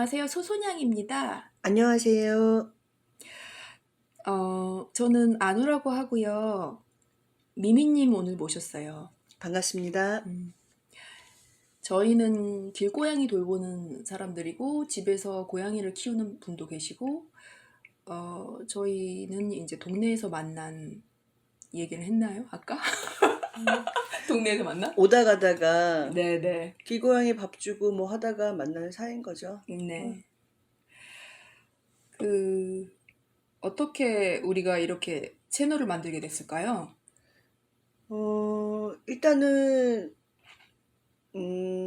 안녕하세요. 소소냥입니다. 안녕하세요. 저는 안우라고 하고요. 미미님 오늘 모셨어요. 반갑습니다. 음, 저희는 길고양이 돌보는 사람들이고 집에서 고양이를 키우는 분도 계시고 저희는 이제 동네에서 만난 얘기를 했나요? 아까? 동네에서 만나? 오다 가다가 네네. 길고양이 밥 주고 뭐 하다가 만나는 사이인 거죠. 네. 그 어떻게 우리가 이렇게 채널을 만들게 됐을까요? 일단은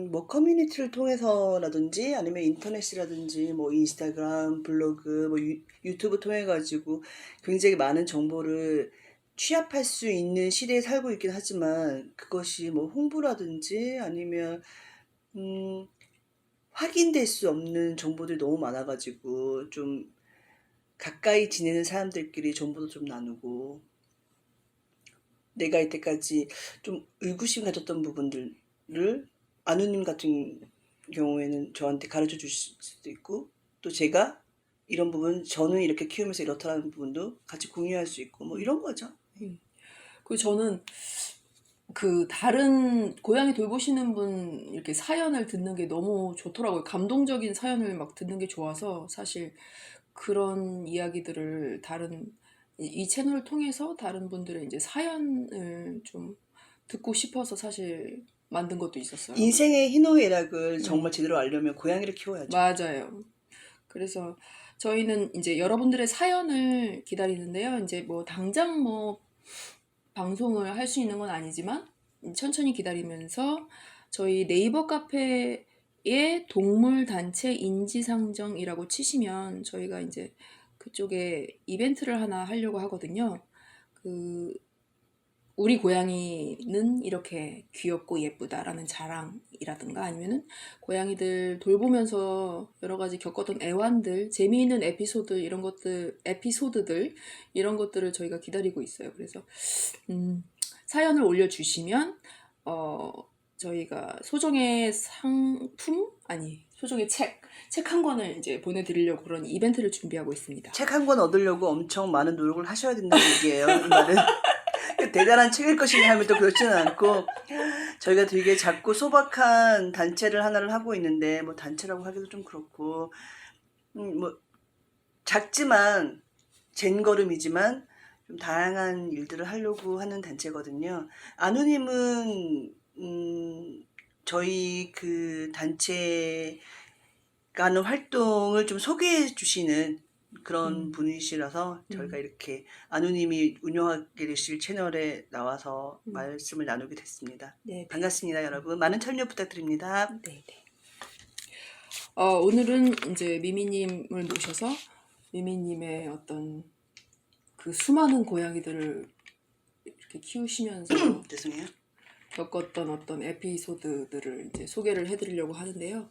뭐 커뮤니티를 통해서라든지 아니면 인터넷이라든지 뭐 인스타그램, 블로그, 뭐 유튜브 통해 가지고 굉장히 많은 정보를 취합할 수 있는 시대에 살고 있긴 하지만 그것이 뭐 홍보라든지 아니면 음 확인될 수 없는 정보들이 너무 많아 가지고 좀 가까이 지내는 사람들끼리 정보도 좀 나누고 내가 이때까지 좀 의구심 가졌던 부분들을 아누님 같은 경우에는 저한테 가르쳐 주실 수도 있고 또 제가 이런 부분 저는 이렇게 키우면서 이렇다는 부분도 같이 공유할 수 있고 뭐 이런 거죠. 그 저는 그 다른 고양이 돌보시는 분 이렇게 사연을 듣는 게 너무 좋더라고요. 감동적인 사연을 막 듣는 게 좋아서 사실 그런 이야기들을 이 채널을 통해서 다른 분들의 이제 사연을 좀 듣고 싶어서 사실 만든 것도 있었어요. 인생의 희노애락을 정말 음, 제대로 알려면 고양이를 키워야죠. 맞아요. 그래서 저희는 이제 여러분들의 사연을 기다리는데요. 이제 뭐 당장 뭐 방송을 할 수 있는 건 아니지만 천천히 기다리면서 저희 네이버 카페에 동물 단체 인지상정이라고 치시면 저희가 이제 그쪽에 이벤트를 하나 하려고 하거든요. 그 우리 고양이는 이렇게 귀엽고 예쁘다라는 자랑이라든가 아니면은 고양이들 돌보면서 여러 가지 겪었던 애환들, 재미있는 에피소드들 이런 것들을 저희가 기다리고 있어요. 그래서 사연을 올려주시면 어, 저희가 소정의 상품? 아니, 소정의 책 한 권을 이제 보내드리려고 그런 이벤트를 준비하고 있습니다. 책 한 권 얻으려고 엄청 많은 노력을 하셔야 된다는 얘기예요. 이 말은 대단한 책일 것이냐 하면 또 그렇지는 않고 저희가 되게 작고 소박한 단체를 하나를 하고 있는데 뭐 단체라고 하기도 좀 그렇고 뭐 작지만 젠걸음이지만 좀 다양한 일들을 하려고 하는 단체거든요. 아누님은 저희 그 단체가 하는 활동을 좀 소개해 주시는 그런 분이시라서 저희가 음, 이렇게 아누님이 운영하게 되실 채널에 나와서 음, 말씀을 나누게 됐습니다. 네네. 반갑습니다, 여러분. 많은 참여 부탁드립니다. 네네. 오늘은 이제 미미님을 모셔서 미미님의 어떤 그 수많은 고양이들을 이렇게 키우시면서 죄송해요. 겪었던 어떤 에피소드들을 이제 소개를 해드리려고 하는데요.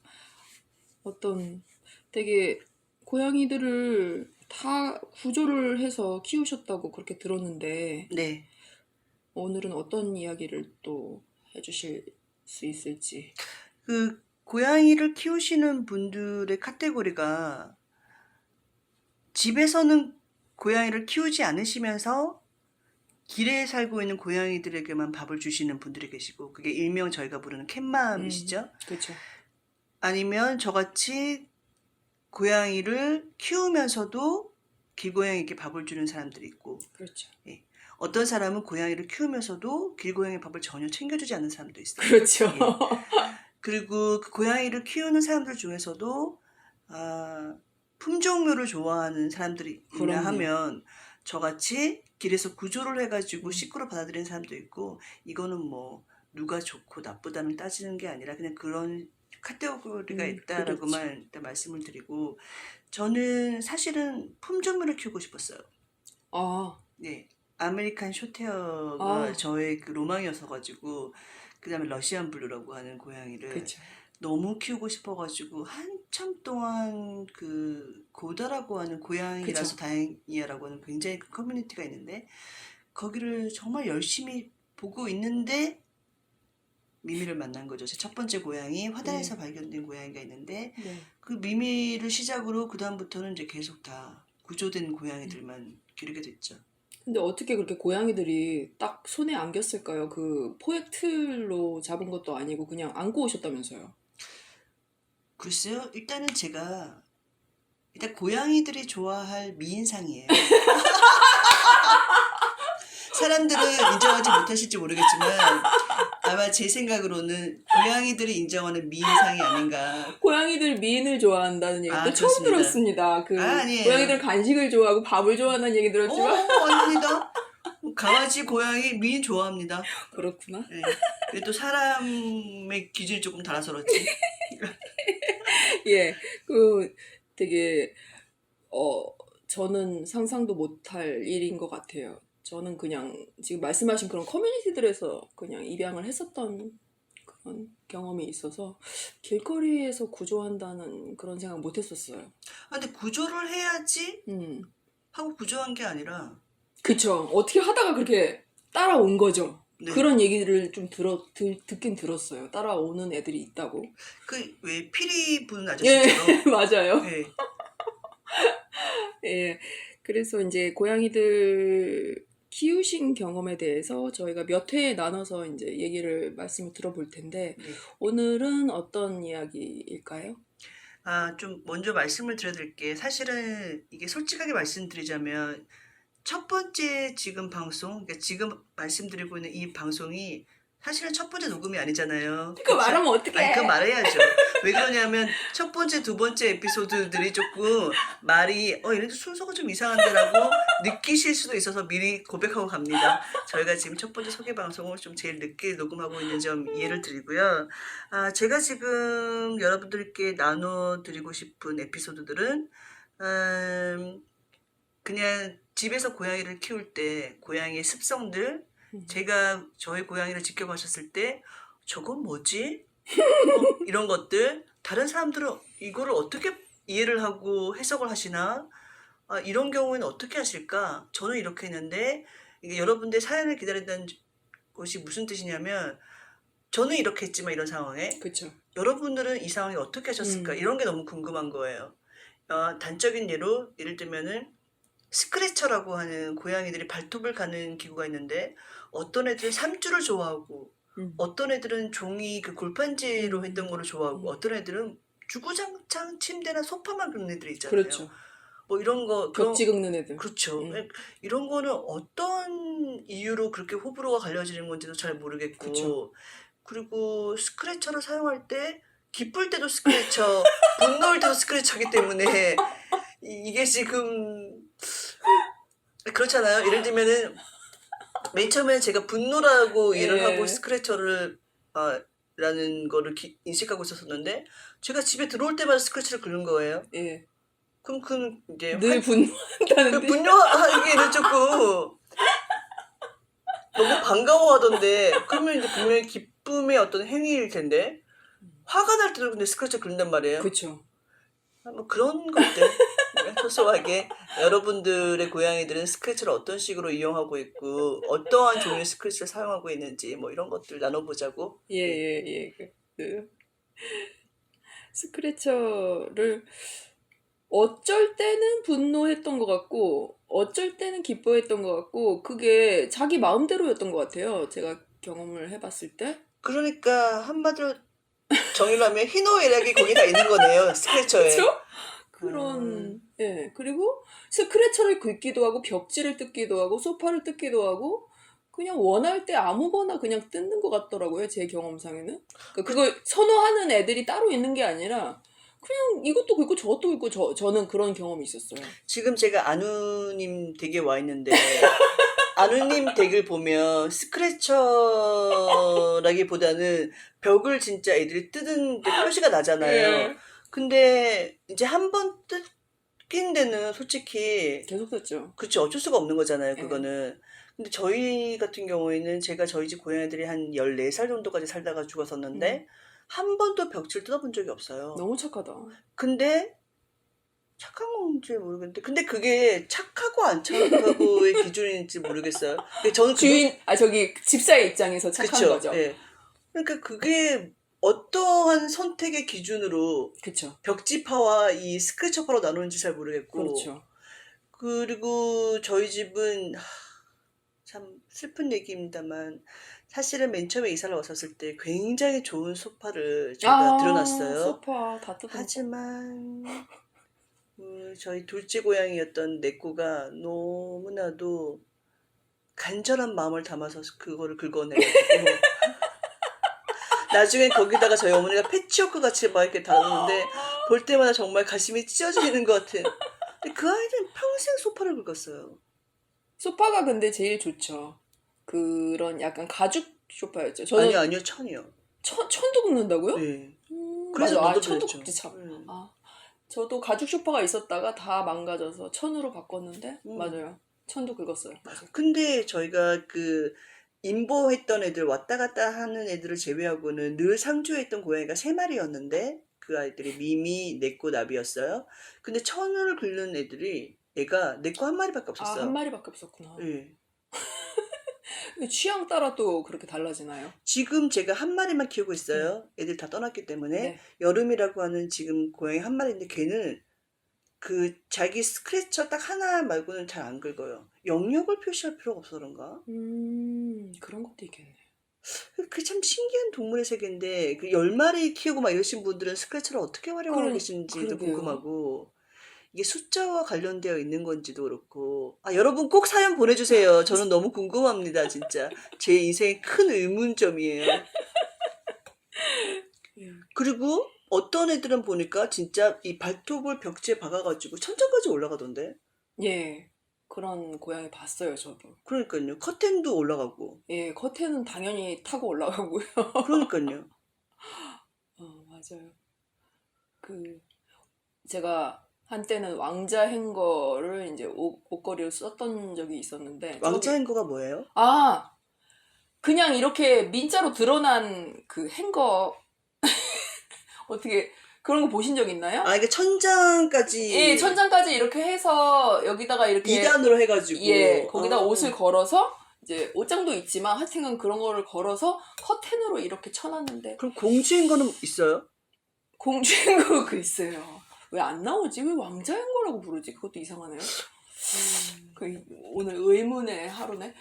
어떤 되게 고양이들을 다 구조를 해서 키우셨다고 그렇게 들었는데 네. 오늘은 어떤 이야기를 또 해주실 수 있을지. 그 고양이를 키우시는 분들의 카테고리가 집에서는 고양이를 키우지 않으시면서 길에 살고 있는 고양이들에게만 밥을 주시는 분들이 계시고 그게 일명 저희가 부르는 캣맘이시죠. 그렇죠. 아니면 저같이 고양이를 키우면서도 길고양이에게 밥을 주는 사람들이 있고 그렇죠. 예. 어떤 사람은 고양이를 키우면서도 길고양이 밥을 전혀 챙겨주지 않는 사람도 있어요. 그렇죠. 예. 그리고 그 고양이를 키우는 사람들 중에서도 품종묘를 좋아하는 사람들이 있냐 그럼요. 하면 저같이 길에서 구조를 해가지고 음, 식구로 받아들이는 사람도 있고 이거는 뭐 누가 좋고 나쁘다는 따지는 게 아니라 그냥 그런 카테고리가 그렇죠. 있다라고만 일단 말씀을 드리고 저는 사실은 품종묘를 키우고 싶었어요. 아, 네. 아메리칸 쇼테어가 아, 저의 그 로망이었어가지고 그다음에 러시안 블루라고 하는 고양이를 그렇죠. 너무 키우고 싶어가지고 한참 동안 그 고다라고 하는 그렇죠. 고양이라서 다행이야라고 하는 굉장히 큰 커뮤니티가 있는데 거기를 정말 열심히 보고 있는데 미미를 만난 거죠. 제 첫 번째 고양이 네. 화단에서 발견된 고양이가 있는데 네. 그 미미를 시작으로 그 다음부터는 이제 계속 다 구조된 고양이들만 기르게 됐죠. 근데 어떻게 그렇게 고양이들이 딱 손에 안겼을까요? 그 포획 틀로 잡은 것도 아니고 그냥 안고 오셨다면서요? 글쎄요. 일단은 제가 일단 고양이들이 좋아할 미인상이에요. 사람들은 인정하지 못하실지 모르겠지만 아마 제 생각으로는 고양이들이 인정하는 미인상이 아닌가. 고양이들 미인을 좋아한다는 얘기 또 처음 그렇습니다. 들었습니다. 그 아니에요. 고양이들 간식을 좋아하고 밥을 좋아한다는 얘기 들었지만 아닙니다. 강아지, 고양이, 미인 좋아합니다. 그렇구나. 네. 근데 또 사람의 기준이 조금 달라서 그렇지. 예, 그 되게 저는 상상도 못할 일인 것 같아요. 저는 그냥 지금 말씀하신 그런 커뮤니티들에서 그냥 입양을 했었던 그런 경험이 있어서 길거리에서 구조한다는 그런 생각 못 했었어요. 근데 구조를 해야지 하고 구조한 게 아니라 그쵸. 어떻게 하다가 그렇게 따라온 거죠. 네. 그런 얘기를 좀 듣긴 들었어요. 따라오는 애들이 있다고. 그 왜 피리 부는 예, 아저씨처럼 맞아요. 네. 예. 그래서 이제 고양이들 키우신 경험에 대해서 저희가 몇 회에 나눠서 이제 말씀을 들어볼 텐데, 네. 오늘은 어떤 이야기일까요? 좀 먼저 말씀을 드려드릴게. 사실은 이게 솔직하게 말씀드리자면 첫 번째 지금 방송, 그러니까 지금 말씀드리고 있는 이 방송이 사실은 첫 번째 녹음이 아니잖아요. 그거 말하면 어떡해? 아니, 그거 말해야죠. 왜 그러냐면 첫 번째, 두 번째 에피소드들이 조금 말이 얘네들 순서가 좀 이상한데라고 느끼실 수도 있어서 미리 고백하고 갑니다. 저희가 지금 첫 번째 소개 방송을 좀 제일 늦게 녹음하고 있는 점 이해를 드리고요. 제가 지금 여러분들께 나눠드리고 싶은 에피소드들은 그냥 집에서 고양이를 키울 때 고양이의 습성들, 제가 저희 고양이를 지켜보셨을 때 저건 뭐지? 이런 것들, 다른 사람들은 이거를 어떻게 이해를 하고 해석을 하시나? 이런 경우에는 어떻게 하실까? 저는 이렇게 했는데 이게 여러분들 사연을 기다린다는 것이 무슨 뜻이냐면 저는 이렇게 했지만 이런 상황에 그쵸. 여러분들은 이 상황에 어떻게 하셨을까? 이런 게 너무 궁금한 거예요. 단적인 예를 들면은 스크래처라고 하는 고양이들이 발톱을 가는 기구가 있는데 어떤 애들은 삼줄을 좋아하고 어떤 애들은 종이 그 골판지로 했던 거를 좋아하고 어떤 애들은 주구장창 침대나 소파만 긁는 애들이 있잖아요. 그렇죠. 뭐 이런 거 벽지 긁는 애들. 그렇죠. 이런 거는 어떤 이유로 그렇게 호불호가 갈려지는 건지도 잘 모르겠고 그쵸. 그리고 스크래처를 사용할 때 기쁠 때도 스크래처, 분노할 때도 스크래처이기 때문에 이게 지금 그렇잖아요. 예를 들면은 맨 처음에 제가 분노라고 이해를 하고 스크래처를 라는 거를 인식하고 있었었는데 제가 집에 들어올 때마다 스크래처를 긁는 거예요. 예. 그럼 그 이제 늘 분노한다는데. 분노하기에는 조금 너무 반가워하던데 그러면 이제 분명히 기쁨의 어떤 행위일 텐데 화가 날 때도 근데 스크래처 긁는단 말이에요. 그렇죠. 뭐 그런 것들 소소하게 여러분들의 고양이들은 스크래처를 어떤 식으로 이용하고 있고 어떠한 종류의 스크래처를 사용하고 있는지 뭐 이런 것들 나눠보자고. 예. 스크래처를 어쩔 때는 분노했던 것 같고 어쩔 때는 기뻐했던 것 같고 그게 자기 마음대로였던 것 같아요. 제가 경험을 해봤을 때. 그러니까 한마디로 정의로 하면 희노애락이 거기 다 있는 거네요. 스크래처에. 그렇죠? 그런 예. 그리고 스크래처를 긁기도 하고 벽지를 뜯기도 하고 소파를 뜯기도 하고 그냥 원할 때 아무거나 그냥 뜯는 것 같더라고요. 제 경험상에는. 그러니까 그걸 선호하는 애들이 따로 있는 게 아니라 그냥 이것도 긁고 저것도 긁고 저는 그런 경험이 있었어요. 지금 제가 안우님 댁에 와 있는데 안우님 댁을 보면 스크래처라기보다는 벽을 진짜 애들이 뜯은 게 표시가 나잖아요. 근데 이제 한 번 뜯긴 데는 솔직히 계속 뜯죠. 그렇죠. 어쩔 수가 없는 거잖아요. 그거는. 근데 저희 같은 경우에는 제가 저희 집 고양이들이 한 14살 정도까지 살다가 죽었었는데 한 번도 벽지를 뜯어본 적이 없어요. 너무 착하다. 근데 착한 건지 모르겠는데 근데 그게 착하고 안 착하고의 기준인지 모르겠어요. 근데 저는 주인 저기 집사의 입장에서 착한 거죠. 예. 그러니까 그게 어떠한 선택의 기준으로 그쵸. 벽지파와 이 스크래쳐파로 나누는지 잘 모르겠고, 그렇죠. 그리고 저희 집은 참 슬픈 얘기입니다만 사실은 맨 처음에 이사를 왔었을 때 굉장히 좋은 소파를 저희가 아, 들여놨어요. 소파 다 뜯어먹고. 하지만 저희 둘째 고양이였던 네코가 너무나도 간절한 마음을 담아서 그거를 긁어내가지고 나중에 거기다가 저희 어머니가 패치워크 같이 막 이렇게 달았는데 볼 때마다 정말 가슴이 찢어지는 것 같은. 근데 그 아이는 평생 소파를 긁었어요. 소파가 근데 제일 좋죠. 그런 약간 가죽 소파였죠. 아니요, 저는 아니요, 천이요. 천도 굽는다고요? 네. 그래서 맞아. 아, 너도 천도 그랬죠. 굽지 참. 아, 저도 가죽 소파가 있었다가 다 망가져서 천으로 바꿨는데 맞아요. 천도 긁었어요. 맞아요. 근데 저희가 그 임보했던 애들 왔다 갔다 하는 애들을 제외하고는 늘 상주했던 고양이가 3마리였는데 그 아이들이 미미, 네코, 나비였어요. 근데 천을 긁는 애가 네코 1마리밖에 아, 한 없었어요. 마리밖에 없었구나. 예. 취향 따라 또 그렇게 달라지나요? 지금 제가 1마리만 키우고 있어요. 애들 다 떠났기 때문에. 네. 여름이라고 하는 지금 고양이 1마리인데 걔는 그 자기 스크래처 딱 하나 말고는 잘 안 긁어요. 영역을 표시할 필요가 없어 그런가? 그런 것도 있겠네. 그 참 신기한 동물의 세계인데 그 10마리 키우고 막 이러신 분들은 스크래처를 어떻게 활용하고 계시는지도 그러게요. 궁금하고 이게 숫자와 관련되어 있는 건지도 그렇고 여러분 꼭 사연 보내주세요. 저는 너무 궁금합니다. 진짜 제 인생의 큰 의문점이에요. 그리고 어떤 애들은 보니까 진짜 이 발톱을 벽지에 박아가지고 천장까지 올라가던데. 예. 그런 고양이 봤어요, 저도. 그러니까요. 커튼도 올라가고. 예, 커튼은 당연히 타고 올라가고요. 그러니까요. 맞아요. 그 제가 한때는 왕자 행거를 이제 옷걸이로 썼던 적이 있었는데 왕자 저기 행거가 뭐예요? 그냥 이렇게 민자로 드러난 그 행거 어떻게 그런 거 보신 적 있나요? 이게 천장까지 예, 천장까지 이렇게 해서 여기다가 이렇게 2단으로 해가지고. 예, 거기다 옷을 걸어서 이제 옷장도 있지만 하여튼 그런 거를 걸어서 커튼으로 이렇게 쳐놨는데 그럼 공주 행거는 있어요? 공주 행거 그 있어요. 왜 안 나오지? 왜 왕자 행거라고 부르지? 그것도 이상하네요. 오늘 의문의 하루네.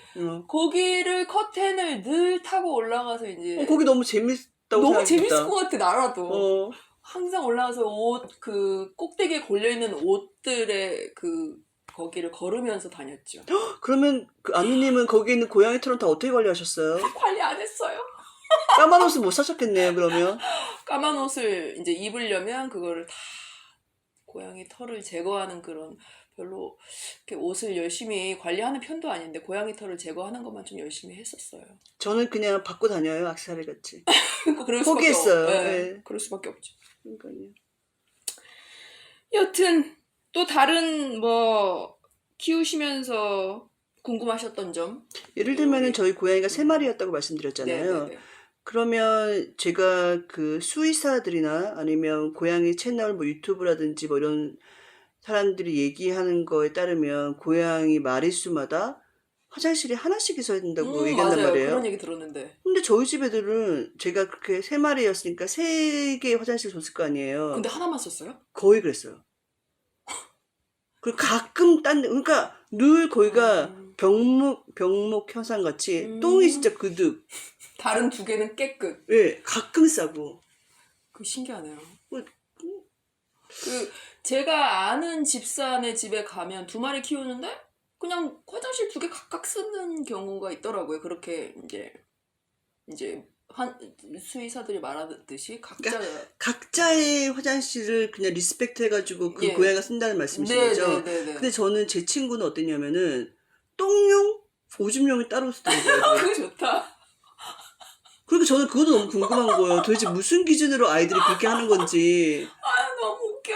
거기를 커튼을 늘 타고 올라가서 이제 거기 너무 재밌다고 너무 생각했다. 재밌을 것 같아 나라도. 어. 항상 올라가서 그 꼭대기에 걸려있는 옷들의 거기를 걸으면서 다녔죠. 그러면 그 아미님은 거기 있는 고양이 털은 다 어떻게 관리하셨어요? 관리 안 했어요. 까만 옷은 못 사셨겠네요, 그러면. 까만 옷을 이제 입으려면 그거를 다 고양이 털을 제거하는 그런 별로 이렇게 옷을 열심히 관리하는 편도 아닌데 고양이 털을 제거하는 것만 좀 열심히 했었어요. 저는 그냥 받고 다녀요, 악세사리 같이. 그럴 포기했어요. 네. 그럴 수밖에 없죠. 그러니까요. 여튼 또 다른 뭐 키우시면서 궁금하셨던 점? 예를 들면은 저희 고양이가 3마리였다고 말씀드렸잖아요. 네네네. 그러면 제가 그 수의사들이나 아니면 고양이 채널 뭐 유튜브라든지 뭐 이런 사람들이 얘기하는 거에 따르면 고양이 마리수마다 화장실이 하나씩 있어야 된다고 얘기한단 맞아요. 말이에요. 그런 얘기 들었는데. 근데 저희 집 애들은 제가 그렇게 3마리였으니까 3개의 화장실 줬을 거 아니에요. 근데 하나만 썼어요? 거의 그랬어요. 그리고 가끔 그러니까 늘 거기가 병목 현상 같이 똥이 진짜 그득. 다른 2개는 깨끗. 예, 가끔 싸고. 그 신기하네요. 뭐, 제가 아는 집사네 집에 가면 2마리 키우는데 그냥 화장실 2개 각각 쓰는 경우가 있더라고요. 그렇게 이제 수의사들이 말하듯이 각자의 화장실을 그냥 리스펙트 해가지고 그 예. 고양이가 쓴다는 말씀이신 거죠? 네네네. 근데 저는 제 친구는 어땠냐면은 똥용, 오줌용이 따로 쓰더라고요. 그거 좋다. 그러니까 저는 그것도 너무 궁금한 거예요. 도대체 무슨 기준으로 아이들이 그렇게 하는 건지. 너무 웃겨.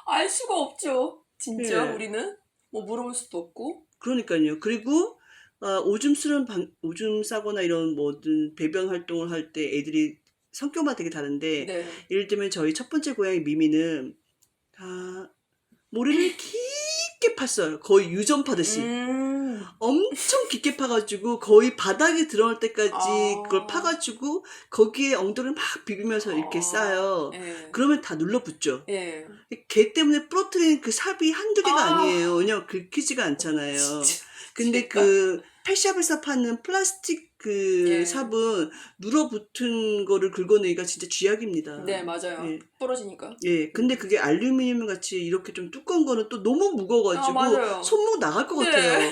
알 수가 없죠. 진짜 예. 우리는 뭐 물어볼 수도 없고. 그러니까요. 그리고 오줌 싸거나 이런 뭐든 배변 활동을 할 때 애들이 성격만 되게 다른데 예를 들면 저희 첫 번째 고양이 미미는 모래를 깊게 팠어요. 거의 유전 파듯이. 엄청 깊게 파가지고 거의 바닥에 들어갈 때까지 그걸 아, 파가지고 거기에 엉덩이를 막 비비면서 이렇게 싸요. 예, 그러면 다 눌러붙죠. 예. 걔 때문에 부러뜨리는 그 삽이 한두 개가 아, 아니에요. 왜냐면 긁히지가 않잖아요. 진짜, 근데 진짜. 그 펫샵에서 파는 플라스틱 그 예, 삽은 눌어붙은 거를 긁어내기가 진짜 쥐약입니다. 네, 맞아요. 예. 부러지니까. 예. 근데 그게 알루미늄 같이 이렇게 좀 두꺼운 거는 또 너무 아, 무거워가지고 맞아요. 손목 나갈 것 네, 같아요.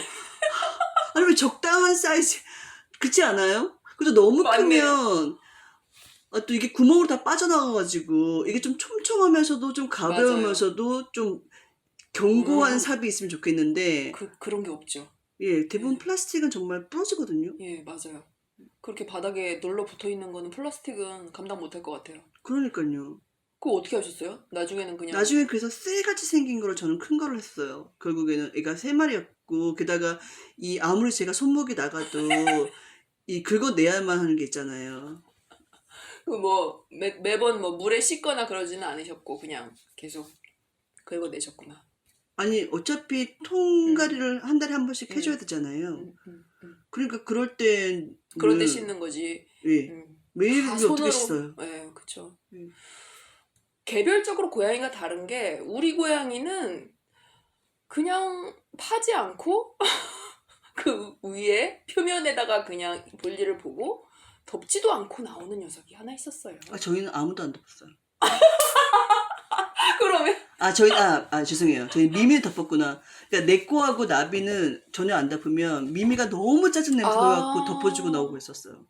아니면 적당한 사이즈, 그렇지 않아요? 그래도 너무 맞네. 크면 또 이게 구멍으로 다 빠져나가가지고 이게 좀 촘촘하면서도 좀 맞아요. 가벼우면서도 좀 견고한 음, 삽이 있으면 좋겠는데 그런 게 없죠. 예, 대부분 예, 플라스틱은 정말 부러지거든요. 예, 맞아요. 그렇게 바닥에 눌러 붙어 있는 거는 플라스틱은 감당 못할 것 같아요. 그러니까요. 그거 어떻게 하셨어요? 나중에는 그냥, 나중에 그래서 쇠같이 생긴 거로 저는 큰 거를 했어요. 결국에는 애가 3마리였고 게다가 이 아무리 제가 손목이 나가도 이 긁어내야만 하는 게 있잖아요. 그 뭐, 매번 뭐 물에 씻거나 그러지는 않으셨고, 그냥 계속 긁어내셨구나. 아니 어차피 음, 통가리를 한 달에 한 번씩 해줘야 음, 되잖아요. 음, 음, 음. 그러니까 그럴 때는 그럴 때 씻는 거지. 예, 매일 다 이게 어떻게 손으로, 씻어요? 예, 그쵸. 예. 개별적으로 고양이가 다른 게, 우리 고양이는 그냥 파지 않고, 그 위에 표면에다가 그냥 볼일을 보고, 덮지도 않고 나오는 녀석이 하나 있었어요. 저희는 아무도 안 덮었어요. 그러면, 죄송해요. 저희 미미를 덮었구나. 그러니까 내꼬하고 나비는 전혀 안 덮으면 미미가 너무 짜증 냄새 나갖고 덮어주고 나오고 아, 있었어요.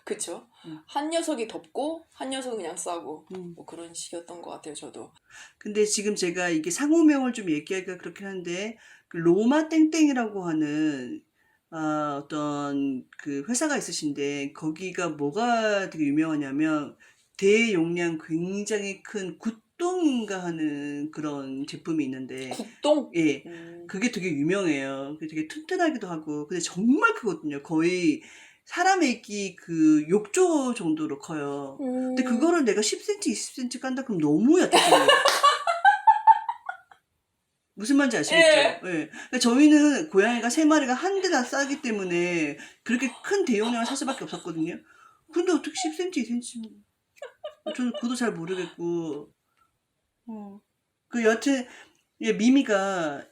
그쵸. 음, 한 녀석이 덮고, 한 녀석은 그냥 싸고, 음. 뭐 그런 식이었던 것 같아요, 저도. 근데 지금 제가 이게 상호명을 좀 얘기하기가 그렇긴 한데, 그 로마 땡땡이라고 하는, 어떤 그 회사가 있으신데, 거기가 뭐가 되게 유명하냐면, 대용량 굉장히 큰 굿동인가 하는 그런 제품이 있는데, 국동? 예, 그게 되게 유명해요. 그게 되게 튼튼하기도 하고, 근데 정말 크거든요. 거의 사람의 있기 그 욕조 정도로 커요. 근데 음, 그거를 내가 10cm, 20cm 깐다 그럼 너무 얕아져요. 무슨 말인지 아시겠죠? 예. 예. 그러니까 저희는 고양이가 3마리가 한 대 다 싸기 때문에 그렇게 큰 대용량을 살 수밖에 없었거든요. 근데 어떻게 10cm, 2cm? 저는 그것도 잘 모르겠고, 어. 여하튼, 예, 미미가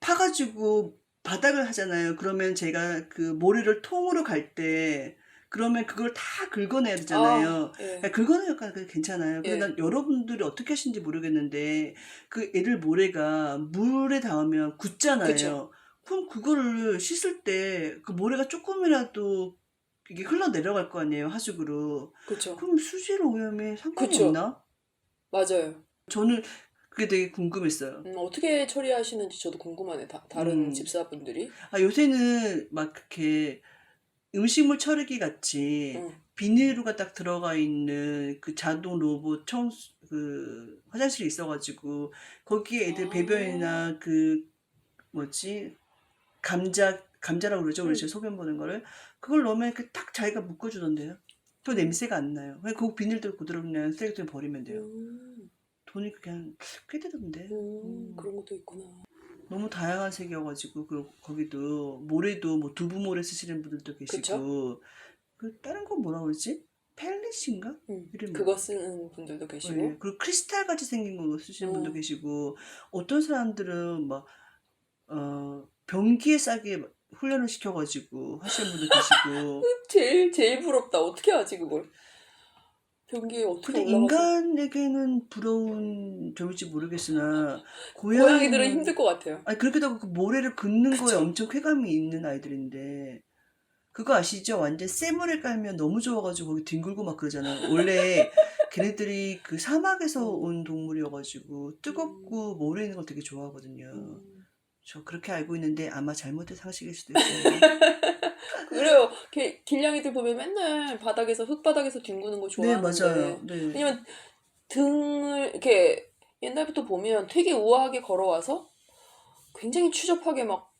파가지고 바닥을 하잖아요. 그러면 제가 그 모래를 통으로 갈 때, 그러면 그걸 다 긁어내야 아, 되잖아요. 예, 긁어내니까 괜찮아요. 근데 예, 난 여러분들이 어떻게 하시는지 모르겠는데, 그 애들 모래가 물에 닿으면 그쵸, 굳잖아요. 그럼 그거를 씻을 때 그 모래가 조금이라도 이게 흘러내려갈 거 아니에요, 하수구로. 그쵸, 그럼 수질 오염에 상관이 그쵸. 없나? 맞아요. 저는 그게 되게 궁금했어요. 어떻게 처리하시는지 저도 궁금하네, 다른 음. 집사분들이. 요새는 막 그렇게 음식물 처리기 같이 응. 비닐로가 딱 들어가 있는 그 자동 로봇 그 화장실이 있어가지고 거기에 애들 아, 배변이나 그 뭐지 감자라고 그러죠 우리 응. 집 소변 보는 거를 그걸 넣으면 이렇게 딱 자기가 묶어주던데요. 그 냄새가 안 나요. 그 비닐들 그대로 그냥 쓰레기통에 버리면 돼요. 음, 돈이 그냥 꽤 되던데. 그런 것도 있구나. 너무 다양한 색이어가지고 거기도 모래도 뭐 두부 모래 쓰시는 분들도 그쵸? 계시고 그 다른 건 뭐라 그러지? 펠릿인가? 이름이. 그거 쓰는 분들도 예. 계시고. 그리고 크리스탈 같이 생긴 거 쓰시는 분도 어, 계시고 어떤 사람들은 막 변기에 싸게 훈련을 시켜가지고 하시는 분도 계시고 제일 부럽다. 어떻게 하지, 그걸? 변기에 어떻게 근데 올라가서. 인간에게는 부러운 점일지 모르겠으나 고양이들은 힘들 고양이는 것 같아요. 아니 그렇게도 하고 그 모래를 긋는 거에 그쵸? 엄청 쾌감이 있는 아이들인데 그거 아시죠? 완전 쇠물에 깔면 너무 좋아가지고 거기 뒹굴고 막 그러잖아요. 원래 걔네들이 그 사막에서 음, 온 동물이어가지고 음, 뜨겁고 모래 있는 걸 되게 좋아하거든요. 음. 저 그렇게 알고 있는데 아마 잘못된 상식일 수도 있어요. 그래요. 길냥이들 보면 맨날 흙바닥에서 뒹구는 거 네, 맞아요. 좋아하는데. 네. 왜냐면 등을, 이렇게 옛날부터 보면 되게 우아하게 걸어와서 굉장히 추접하게 막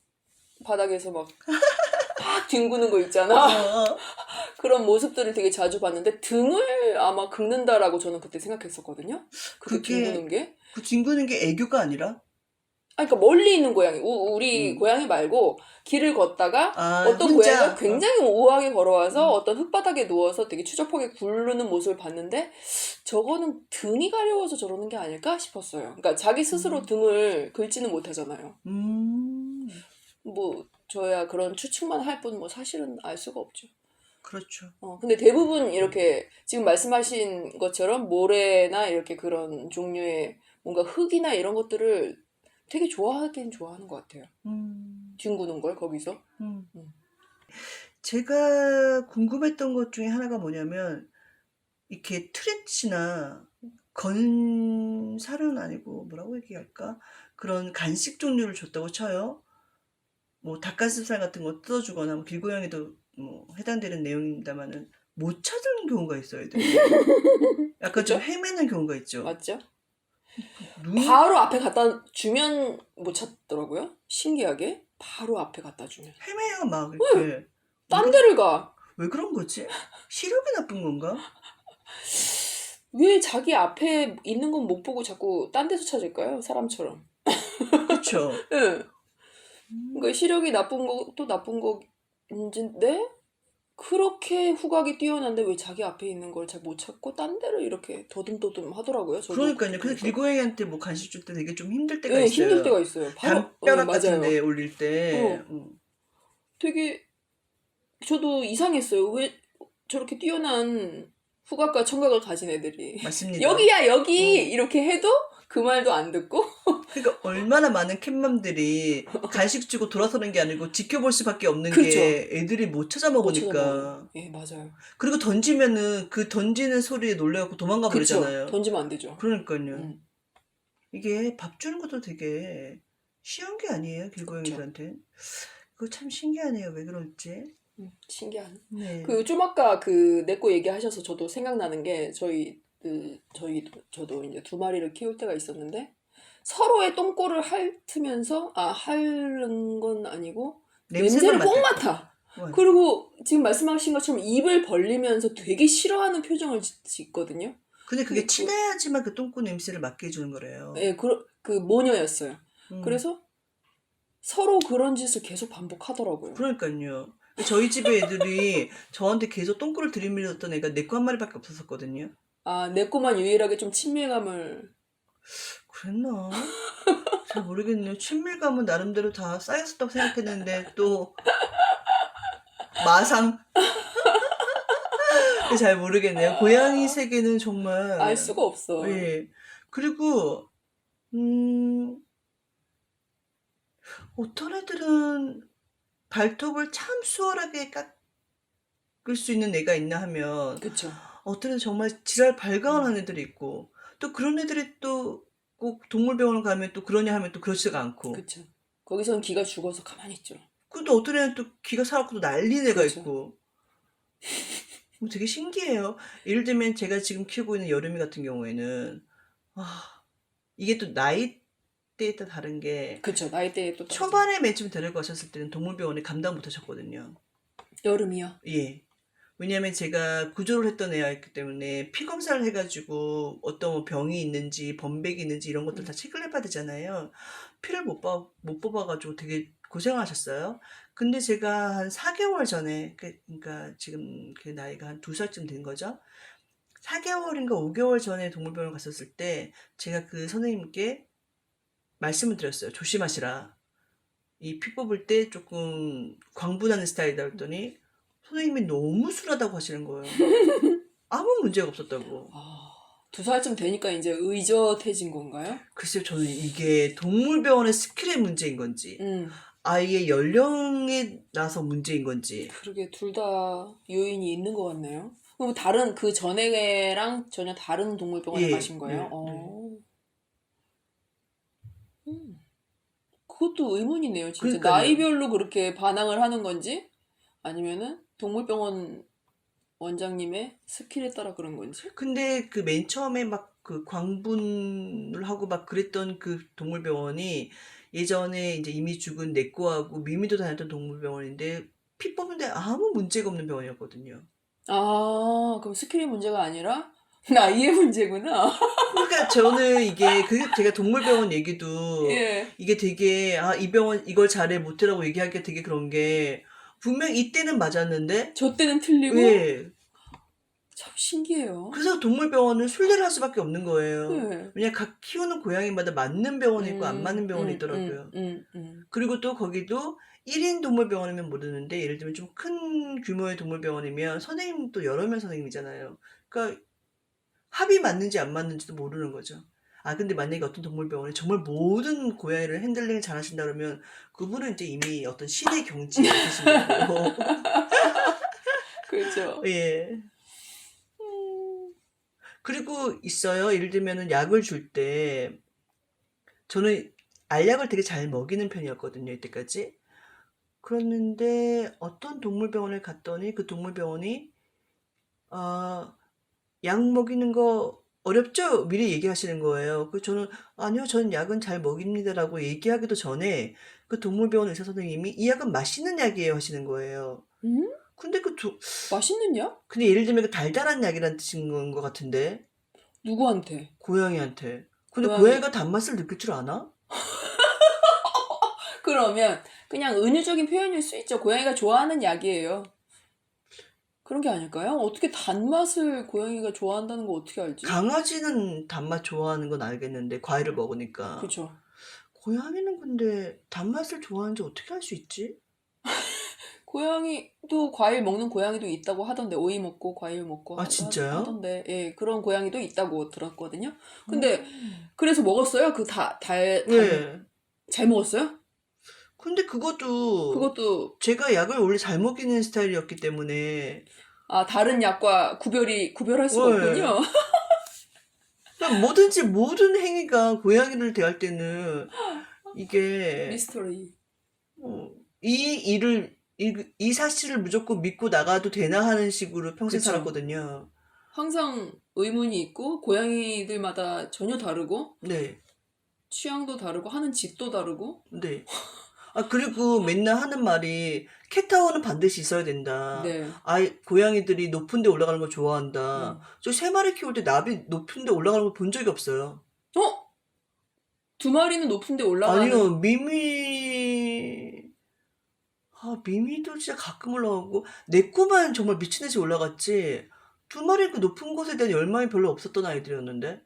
바닥에서 막 뒹구는 거 어, 있잖아. 어. 그런 모습들을 되게 자주 봤는데 등을 아마 긁는다라고 저는 그때 생각했었거든요. 그게 그게 뒹구는 게. 그 뒹구는 게 애교가 아니라? 그러니까 멀리 있는 고양이, 우리 음. 고양이 말고 길을 걷다가 아, 어떤 혼자. 고양이가 굉장히 우아하게 걸어와서 어떤 흙바닥에 누워서 되게 추적하게 굴르는 모습을 봤는데 저거는 등이 가려워서 저러는 게 아닐까 싶었어요. 그러니까 자기 스스로 음. 등을 긁지는 못하잖아요. 음. 뭐 저야 그런 추측만 할 뿐 뭐 사실은 알 수가 없죠. 그렇죠. 근데 대부분 이렇게 지금 말씀하신 것처럼 모래나 이렇게 그런 종류의 뭔가 흙이나 이런 것들을 되게 좋아하긴 좋아하는 것 같아요. 음. 뒹구는 걸 거기서. 음. 음. 제가 궁금했던 것 중에 하나가 뭐냐면 이렇게 트레치나 건사료는 아니고 뭐라고 얘기할까? 그런 간식 종류를 줬다고 쳐요. 뭐 닭가슴살 같은 거 뜯어주거나 뭐 길고양이도 뭐 해당되는 내용입니다만은 못 찾는 경우가 있어요, 애들이. 약간 좀 그죠? 헤매는 경우가 있죠. 맞죠? 눈 바로 앞에 갖다 주면 못 찾더라고요. 신기하게. 바로 앞에 갖다 주면. 헤매요, 막 이렇게. 왜 딴 그런 데를 가. 왜 그런 거지? 시력이 나쁜 건가? 왜 자기 앞에 있는 건 못 보고 자꾸 딴 데서 찾을까요? 사람처럼. 그쵸? 응. 음, 그러니까 시력이 나쁜 것도 나쁜 거인데 그렇게 후각이 뛰어난데 왜 자기 앞에 있는 걸 잘 못 찾고 딴 데를 이렇게 더듬더듬 하더라고요. 저도 그때 그러니까요. 그래서 보면서. 길고양이한테 뭐 간식 줄 때 되게 좀 힘들 때가 예, 힘들 있어요. 때가 있어요. 바로, 담벼락 같은 데 맞아요. 올릴 때. 어, 되게 저도 이상했어요. 왜 저렇게 뛰어난 후각과 청각을 가진 애들이 맞습니다. 여기야 여기 어. 이렇게 해도 그 말도 안 듣고. 그러니까 얼마나 많은 캣맘들이 간식 주고 돌아서는 게 아니고 지켜볼 수밖에 없는 그렇죠. 게 애들이 못 찾아 못 찾아먹어요. 먹으니까. 예, 맞아요. 그리고 던지면은 그 던지는 소리에 놀래갖고 도망가 그쵸. 버리잖아요. 던지면 안 되죠. 그러니까요. 음, 이게 밥 주는 것도 되게 쉬운 게 아니에요, 그쵸. 길고양이들한테. 그거 참 신기하네요. 왜 그럴지. 신기한. 네. 좀 아까 그 내꼬 얘기하셔서 저도 생각나는 게 저도 이제 두 마리를 키울 때가 있었는데 서로의 똥꼬를 핥으면서 핥는 건 아니고 냄새만 냄새를 꼭 맡을 때. 맡아. 어. 그리고 지금 말씀하신 것처럼 입을 벌리면서 되게 싫어하는 표정을 짓거든요. 근데 그게 근데 친해야지만 그 똥꼬 냄새를 맡게 해주는 거래요. 예, 그 모녀였어요. 음. 그래서 서로 그런 짓을 계속 반복하더라고요. 그러니까요. 저희 집에 애들이 저한테 계속 똥꼬를 들이밀었던 애가 내 거 한 마리밖에 없었거든요. 내 꼬만 유일하게 좀 친밀감을. 그랬나? 잘 모르겠네요. 친밀감은 나름대로 다 쌓였었다고 생각했는데 또 마상. 잘 모르겠네요. 고양이 세계는 알 정말 수가 없어. 예. 그리고 음 어떤 애들은 발톱을 참 수월하게 깎을 수 있는 애가 있나 하면 그쵸. 어떤 애는 정말 지랄 음, 발광하는 애들이 있고 또 그런 애들이 또 꼭 동물병원을 가면 또 그러냐 하면 또 그렇지가 않고 그쵸. 거기선 기가 죽어서 가만히 있죠. 그리고 또 어떤 애는 또 기가 살아갖고 또 난리는 애가 그렇죠. 있고 되게 신기해요. 예를 들면 제가 지금 키우고 있는 여름이 같은 경우에는 아 이게 또 나이대에 따라 다른 게 그쵸. 나이대에 또 다르죠. 초반에 맨 처음 데리고 가셨을 때는 동물병원에 감당 못 하셨거든요. 여름이요. 예. 왜냐하면 제가 구조를 했던 애였기 때문에 피 검사를 해가지고 어떤 뭐 병이 있는지 범백이 있는지 이런 것들 다 음, 체크를 해봐야 되잖아요. 피를 못 뽑아가지고 되게 고생하셨어요. 근데 제가 한 4개월 전에, 그러니까 지금 그 나이가 한 2살쯤 된 거죠. 4개월인가 5개월 전에 동물병원 갔었을 때 제가 그 선생님께 말씀을 드렸어요. 조심하시라. 이 피 뽑을 때 조금 광분하는 스타일이다 그랬더니 선생님이 너무 순하다고 하시는 거예요. 아무 문제가 없었다고. 2살쯤 되니까 이제 의젓해진 건가요? 글쎄요, 저는 이게 동물병원의 스킬의 문제인 건지, 음, 아이의 연령에 나서 문제인 건지. 그러게 둘 다 요인이 있는 것 같네요. 그럼 그 전에랑 전혀 다른 동물병원에 예, 가신 거예요? 네, 네. 음, 그것도 의문이네요, 진짜. 그러니까요. 나이별로 그렇게 반항을 하는 건지, 아니면은 동물병원 원장님의 스킬에 따라 그런 건지? 근데 그 맨 처음에 막 그 광분을 하고 막 그랬던 그 동물병원이 예전에 이제 이미 죽은 내꼬하고 미미도 다녔던 동물병원인데 피 뽑는데 아무 문제가 없는 병원이었거든요. 그럼 스킬이 문제가 아니라 나이의 문제구나. 그러니까 저는 이게 제가 동물병원 얘기도 예. 이게 되게 이 병원 이걸 잘해 못해라고 얘기하기가 되게 그런 게 분명 이때는 맞았는데 저 때는 틀리고 예. 참 신기해요. 그래서 동물병원은 순례를 할 수밖에 없는 거예요. 네. 왜냐 각 키우는 고양이마다 맞는 병원이 있고 안 맞는 병원이 있더라고요. 그리고 또 거기도 1인 동물병원이면 모르는데 예를 들면 좀 큰 규모의 동물병원이면 선생님도 여러 명 선생님이잖아요. 그러니까 합이 맞는지 안 맞는지도 모르는 거죠. 근데 만약에 어떤 동물병원이 정말 모든 고양이를 핸들링을 잘 하신다 그러면 그분은 이제 이미 어떤 신의 경지에 계신 거고. 그렇죠. 예. 그리고 있어요. 예를 들면은 약을 줄 때 저는 알약을 되게 잘 먹이는 편이었거든요, 이때까지. 그랬는데 어떤 동물병원을 갔더니 그 동물병원이 약 먹이는 거 어렵죠? 미리 얘기하시는 거예요. 저는 아니요, 저는 약은 잘 먹입니다라고 얘기하기도 전에 그 동물병원 의사 선생님이 이 약은 맛있는 약이에요 하시는 거예요. 근데 맛있는 약? 근데 예를 들면 그 달달한 약이란 뜻인 것 같은데 누구한테? 고양이한테. 근데 고양이. 고양이가 단맛을 느낄 줄 아나? 그러면 그냥 은유적인 표현일 수 있죠. 고양이가 좋아하는 약이에요. 그런 게 아닐까요? 어떻게 단맛을 고양이가 좋아한다는 거 어떻게 알지? 강아지는 단맛 좋아하는 건 알겠는데 과일을 먹으니까. 그렇죠. 고양이는 근데 단맛을 좋아하는지 어떻게 알 수 있지? 고양이도 과일 먹는 고양이도 있다고 하던데 오이 먹고 과일 먹고 진짜요? 하던데 예 그런 고양이도 있다고 들었거든요. 근데 그래서 먹었어요? 네. 잘 먹었어요? 근데 그것도 제가 약을 원래 잘 먹이는 스타일이었기 때문에 다른 약과 구별할 수가 네. 없군요. 그러니까 뭐든지 모든 행위가 고양이를 대할 때는 이게 미스터리. 이 사실을 무조건 믿고 나가도 되나 하는 식으로 평생 그쵸. 살았거든요. 항상 의문이 있고 고양이들마다 전혀 다르고 네. 취향도 다르고 하는 짓도 다르고 네. 그리고 맨날 하는 말이 캣타워는 반드시 있어야 된다. 네. 고양이들이 높은 데 올라가는 걸 좋아한다. 저 3마리 키울 때 나비 높은 데 올라가는 걸 본 적이 없어요. 2마리는 높은 데 올라가는 아니요, 미미도 진짜 가끔 올라가고 내 꼬만 정말 미친 듯이 올라갔지. 2마리 그 높은 곳에 대한 열망이 별로 없었던 아이들이었는데.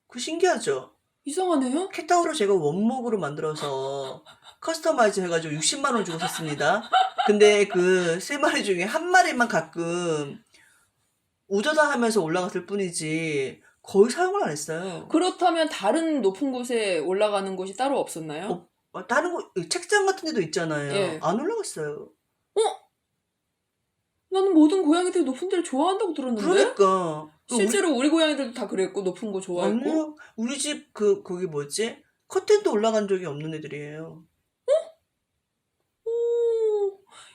그 신기하죠? 이상하네요. 캣타워를 제가 원목으로 만들어서 커스터마이즈 해가지고 60만 원 주고 샀습니다. 근데 그 3마리 중에 1마리만 가끔 우저다 하면서 올라갔을 뿐이지 거의 사용을 안 했어요. 그렇다면 다른 높은 곳에 올라가는 곳이 따로 없었나요? 다른 책장 같은 데도 있잖아요. 예. 안 올라갔어요. 나는 모든 고양이들이 높은 데를 좋아한다고 들었는데? 그러니까. 실제로 우리 고양이들도 다 그랬고 높은 거 좋아했고. 아니요. 우리 집 거기 뭐지? 커튼도 올라간 적이 없는 애들이에요.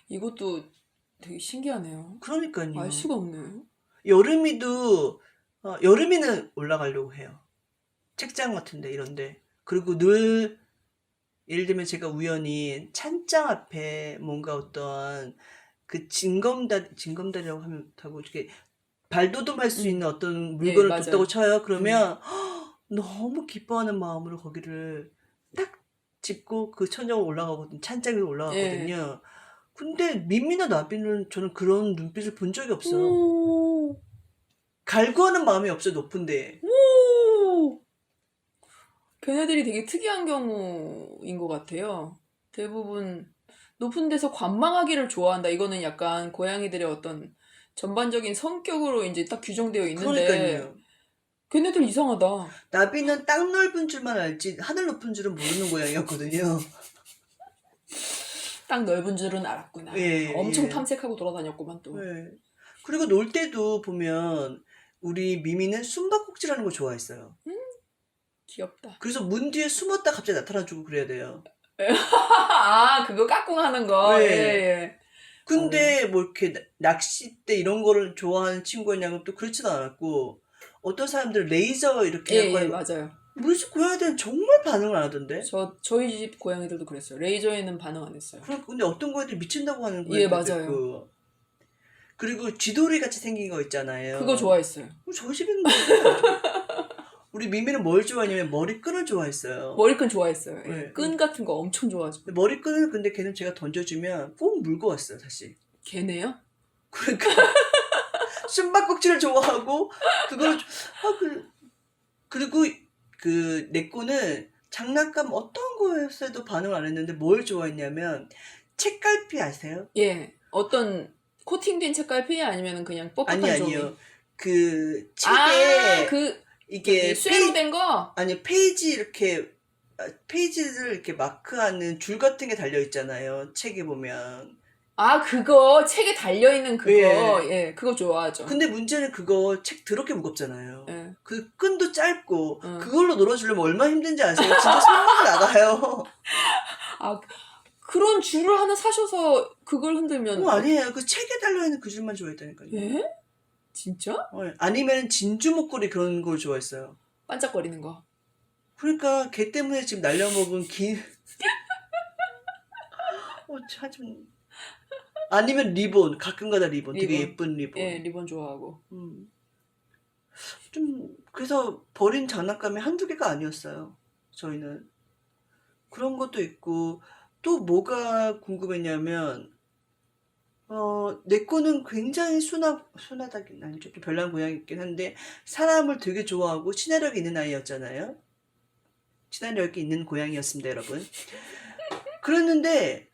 이것도 되게 신기하네요. 그러니까요. 알 수가 없네요. 여름이는 올라가려고 해요. 책장 같은데 이런데. 그리고 늘 예를 들면 제가 우연히 찬장 앞에 뭔가 어떤 그 징검다리라고 하고 이렇게 발돋움할 수 있는 어떤 물건을 맞아요. 뒀다고 쳐요. 그러면 너무 기뻐하는 마음으로 거기를 딱 짚고 그 천장으로 올라가거든요. 찬장 위로 올라가거든요. 근데 민미나 나비는 저는 그런 눈빛을 본 적이 없어요. 갈구하는 마음이 없어요. 높은데. 걔네들이 되게 특이한 경우인 것 같아요. 대부분 높은 데서 관망하기를 좋아한다. 이거는 약간 고양이들의 어떤 전반적인 성격으로 이제 딱 규정되어 있는데 그러니까요. 걔네들 이상하다. 나비는 땅 넓은 줄만 알지 하늘 높은 줄은 모르는 고양이였거든요. 땅 넓은 줄은 알았구나. 예, 엄청 예. 탐색하고 돌아다녔구만 또. 네. 그리고 놀 때도 보면 우리 미미는 숨바꼭질하는 걸 좋아했어요. 귀엽다. 그래서 문 뒤에 숨었다 갑자기 나타나주고 그래야 돼요. 그거 까꿍하는 거. 네. 예. 근데 뭐 이렇게 낚싯대 이런 거를 좋아하는 친구냐면 또 그렇지도 않았고 어떤 사람들은 레이저 이렇게 예, 맞아요. 우리 집 고양이들은 정말 반응을 안 하던데. 저희 집 고양이들도 그랬어요. 레이저에는 반응 안 했어요. 근데 어떤 고양이들 미친다고 하는 예, 고양이들도 맞아요. 있고. 그리고 쥐돌이 같이 생긴 거 있잖아요. 그거 좋아했어요. 저 집은 뭐 우리 미미는 뭘 좋아했냐면 머리끈을 좋아했어요. 머리끈 좋아했어요. 예. 네. 끈 같은 거 엄청 좋아하죠. 근데 머리끈을 근데 걔는 제가 던져주면 꼭 물고 왔어요, 사실. 걔네요? 그러니까 숨바꼭질을 좋아하고 그걸 그리고 그 내 거는 장난감 어떤 거였어도 반응을 안 했는데 뭘 좋아했냐면 책갈피 아세요? 예. 어떤 코팅된 책갈피 아니면 그냥 뻣뻣한 아니 종이? 아니요. 그 아, 책에 그 이게 쇠로 된 거? 아니 페이지 이렇게 페이지를 이렇게 마크하는 줄 같은 게 달려 있잖아요. 책에 보면. 아, 그거 책에 달려 있는 그거. 예. 예, 그거 좋아하죠. 근데 문제는 그거 책 더럽게 무겁잖아요. 예. 그 끈도 짧고 응. 그걸로 놀아주려면 얼마나 힘든지 아세요? 진짜 손목이 나가요. 아, 그런 줄을 하나 사셔서 그걸 흔들면 아니에요. 그 책에 달려있는 그 줄만 좋아했다니까요. 예? 진짜? 아니면 진주 목걸이 그런 걸 좋아했어요. 반짝거리는 거. 그러니까 걔 때문에 지금 날려먹은 긴 참. 아니면 리본, 가끔가다 리본, 되게 리본. 예쁜 리본. 예, 리본 좋아하고. 좀 그래서 버린 장난감이 한두 개가 아니었어요. 저희는 그런 것도 있고 또 뭐가 궁금했냐면 내 거는 굉장히 순하다긴 아니죠. 좀 별난 고양이긴 한데 사람을 되게 좋아하고 친화력이 있는 아이였잖아요. 친화력이 있는 고양이였습니다, 여러분. 그랬는데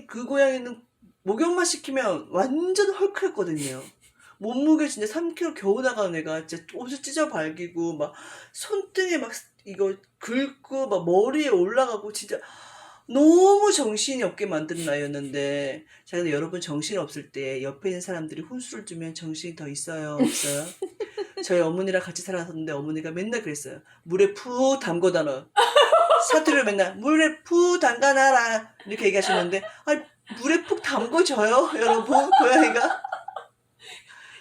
그 고양이는 목욕만 시키면 완전 헐크했거든요. 몸무게 진짜 3kg 겨우 나가는 애가 진짜 옷을 찢어 발기고 막 손등에 막 이거 긁고 막 머리에 올라가고 진짜 너무 정신이 없게 만드는 아이였는데 자, 근데 여러분 정신 없을 때 옆에 있는 사람들이 혼수를 주면 정신이 더 있어요, 없어요? 저희 어머니랑 같이 살았었는데 어머니가 맨날 그랬어요. 물에 푹 담궈다 넣어. 사투리를 맨날 물에 푹 담가놔라 이렇게 얘기하시는데 물에 푹 담궈져요, 여러분? 고양이가?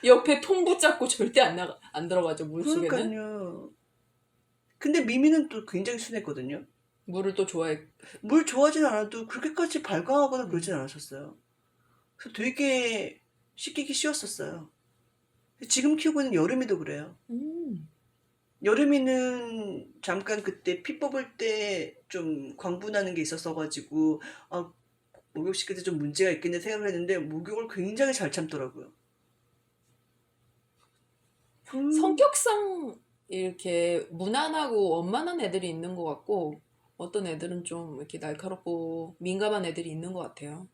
옆에 통 붙잡고 절대 안 들어가죠, 물 속에는. 그러니까요. 근데 미미는 또 굉장히 순했거든요. 물을 또 좋아해. 물 좋아하진 않아도 그렇게까지 발광하거나 그러진 않았었어요. 그래서 되게 시키기 쉬웠었어요. 지금 키우고 있는 여름이도 그래요. 여름이는 잠깐 그때 피 뽑을 때 좀 광분하는 게 있었어가지고 목욕시킬 때 좀 문제가 있겠네 생각을 했는데 목욕을 굉장히 잘 참더라고요. 성격상 이렇게 무난하고 원만한 애들이 있는 것 같고 어떤 애들은 좀 이렇게 날카롭고 민감한 애들이 있는 것 같아요.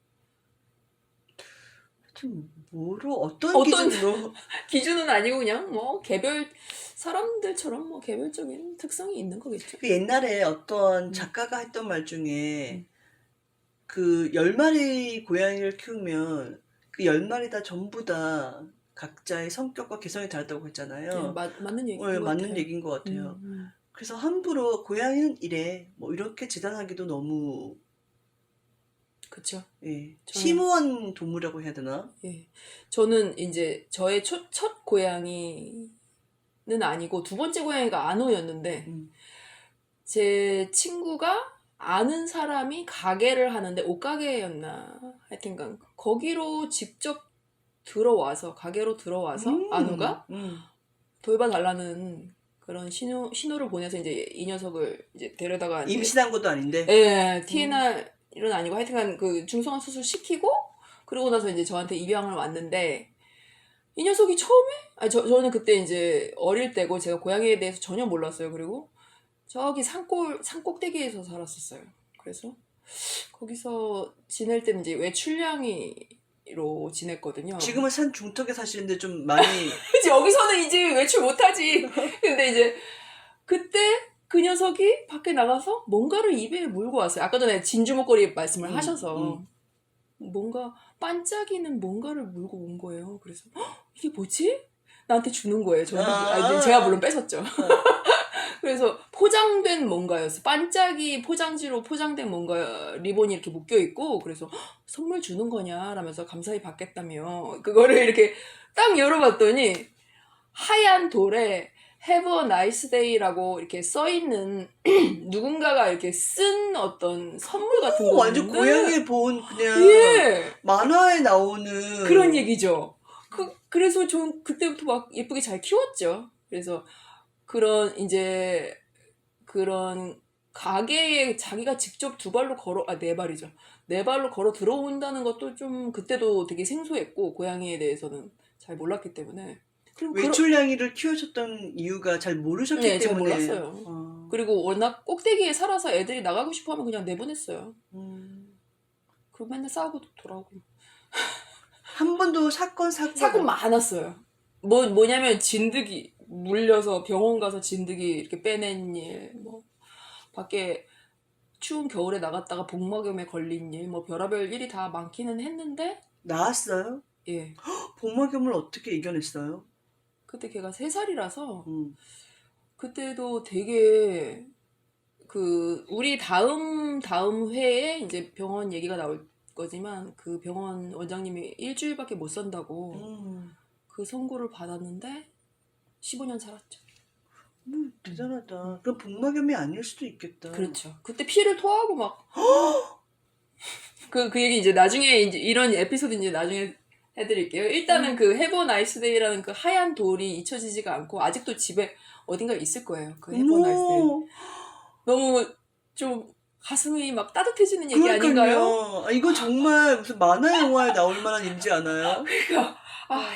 하여튼 어떤 기준으로 기준은 아니고 그냥 뭐 개별 사람들처럼 뭐 개별적인 특성이 있는 거겠죠. 그 옛날에 어떤 작가가 했던 말 중에 그 10마리 고양이를 키우면 그 10마리 다 전부 다 각자의 성격과 개성이 다르다고 했잖아요. 네, 맞는 얘기인 것 맞는 같아요. 얘기인 것 같아요. 그래서 함부로 고양이는 이래 뭐 이렇게 재단하기도 너무 그쵸. 예, 저는- 심오한 동물이라고 해야 되나? 예. 저는 이제 저의 첫 고양이는 아니고 두 번째 고양이가 안호였는데 제 친구가 아는 사람이 가게를 하는데 옷가게였나 하여튼간 거기로 직접 가게로 들어와서 안우가 돌봐달라는 그런 신호를 보내서 이제 이 녀석을 이제 데려다가 임신한 것도 아닌데. 예, TNR은 아니고 하여튼간 그 중성화 수술 시키고 그러고 나서 이제 저한테 입양을 왔는데 이 녀석이 처음에 저는 그때 이제 어릴 때고 제가 고양이에 대해서 전혀 몰랐어요. 그리고 저기 산꼭대기에서 살았었어요. 그래서 거기서 지낼 때는 이제 외출냥이로 지냈거든요. 지금은 산 중턱에 사시는데 좀 많이 그치, 여기서는 이제 외출 못하지. 근데 이제 그때 그 녀석이 밖에 나가서 뭔가를 입에 물고 왔어요. 아까 전에 진주 목걸이 말씀을 하셔서 뭔가 반짝이는 뭔가를 물고 온 거예요. 그래서 이게 뭐지? 나한테 주는 거예요. 저는 제가 물론 뺏었죠. 그래서 포장된 뭔가였어. 반짝이 포장지로 포장된 뭔가 리본이 이렇게 묶여 있고 그래서 선물 주는 거냐 라면서 감사히 받겠다며 그거를 이렇게 딱 열어봤더니 하얀 돌에 Have a nice day라고 이렇게 써 있는 누군가가 이렇게 쓴 어떤 선물 같은 완전 거였는데 고양이 본 그냥 예 만화에 나오는 그런 얘기죠. 그래서 좀 그때부터 막 예쁘게 잘 키웠죠. 그래서 그런 이제 그런 가게에 자기가 직접 두 발로 걸어 네 발이죠. 네 발로 걸어 들어온다는 것도 좀 그때도 되게 생소했고 고양이에 대해서는 잘 몰랐기 때문에 그리고 외출냥이를 키우셨던 이유가 잘 모르셨기 네, 잘 때문에. 몰랐어요. 그리고 워낙 꼭대기에 살아서 애들이 나가고 싶어 하면 그냥 내보냈어요. 그리고 맨날 싸우고 돌아오고. 한 번도 사건 많았어요. 뭐냐면 진드기 물려서 병원 가서 진드기 이렇게 빼낸 일, 뭐 밖에 추운 겨울에 나갔다가 복막염에 걸린 일, 뭐 별의별 일이 다 많기는 했는데 나왔어요? 예. 복막염을 어떻게 이겨냈어요? 그때 걔가 3살이라서 음. 그때도 되게 우리 다음 회에 이제 병원 얘기가 나올 거지만 그 병원 원장님이 일주일밖에 못 산다고 그 선고를 받았는데 15년 살았죠. 대단하다. 그럼 복막염이 아닐 수도 있겠다. 그렇죠. 그때 피를 토하고 막 그 얘기 이제 나중에 이제 이런 에피소드 이제 나중에 해드릴게요. 일단은 그 Have a nice day라는 그 하얀 돌이 잊혀지지가 않고 아직도 집에 어딘가 있을 거예요. 그 Have a nice day. 너무 좀 가슴이 막 따뜻해지는 얘기 아닌가요? 이건 정말 무슨 만화 영화에 나올 만한 일이지 않아요? 그러니까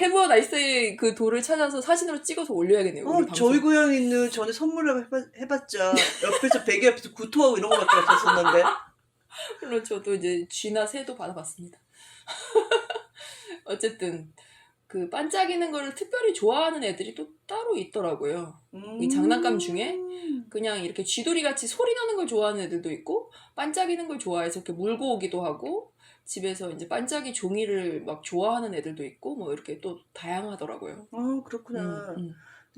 Have a nice day 그 돌을 찾아서 사진으로 찍어서 올려야겠네요. 우리 방송. 저희 고양이는 전에 선물을 해봤자 옆에서 베개 옆에서 구토하고 이런 거밖에 없었는데. 물론 저도 이제 쥐나 새도 받아봤습니다. 어쨌든 그 반짝이는 거를 특별히 좋아하는 애들이 또 따로 있더라고요. 이 장난감 중에 그냥 이렇게 쥐돌이 같이 소리 나는 걸 좋아하는 애들도 있고 반짝이는 걸 좋아해서 이렇게 물고 오기도 하고 집에서 이제 반짝이 종이를 막 좋아하는 애들도 있고 뭐 이렇게 또 다양하더라고요. 그렇구나.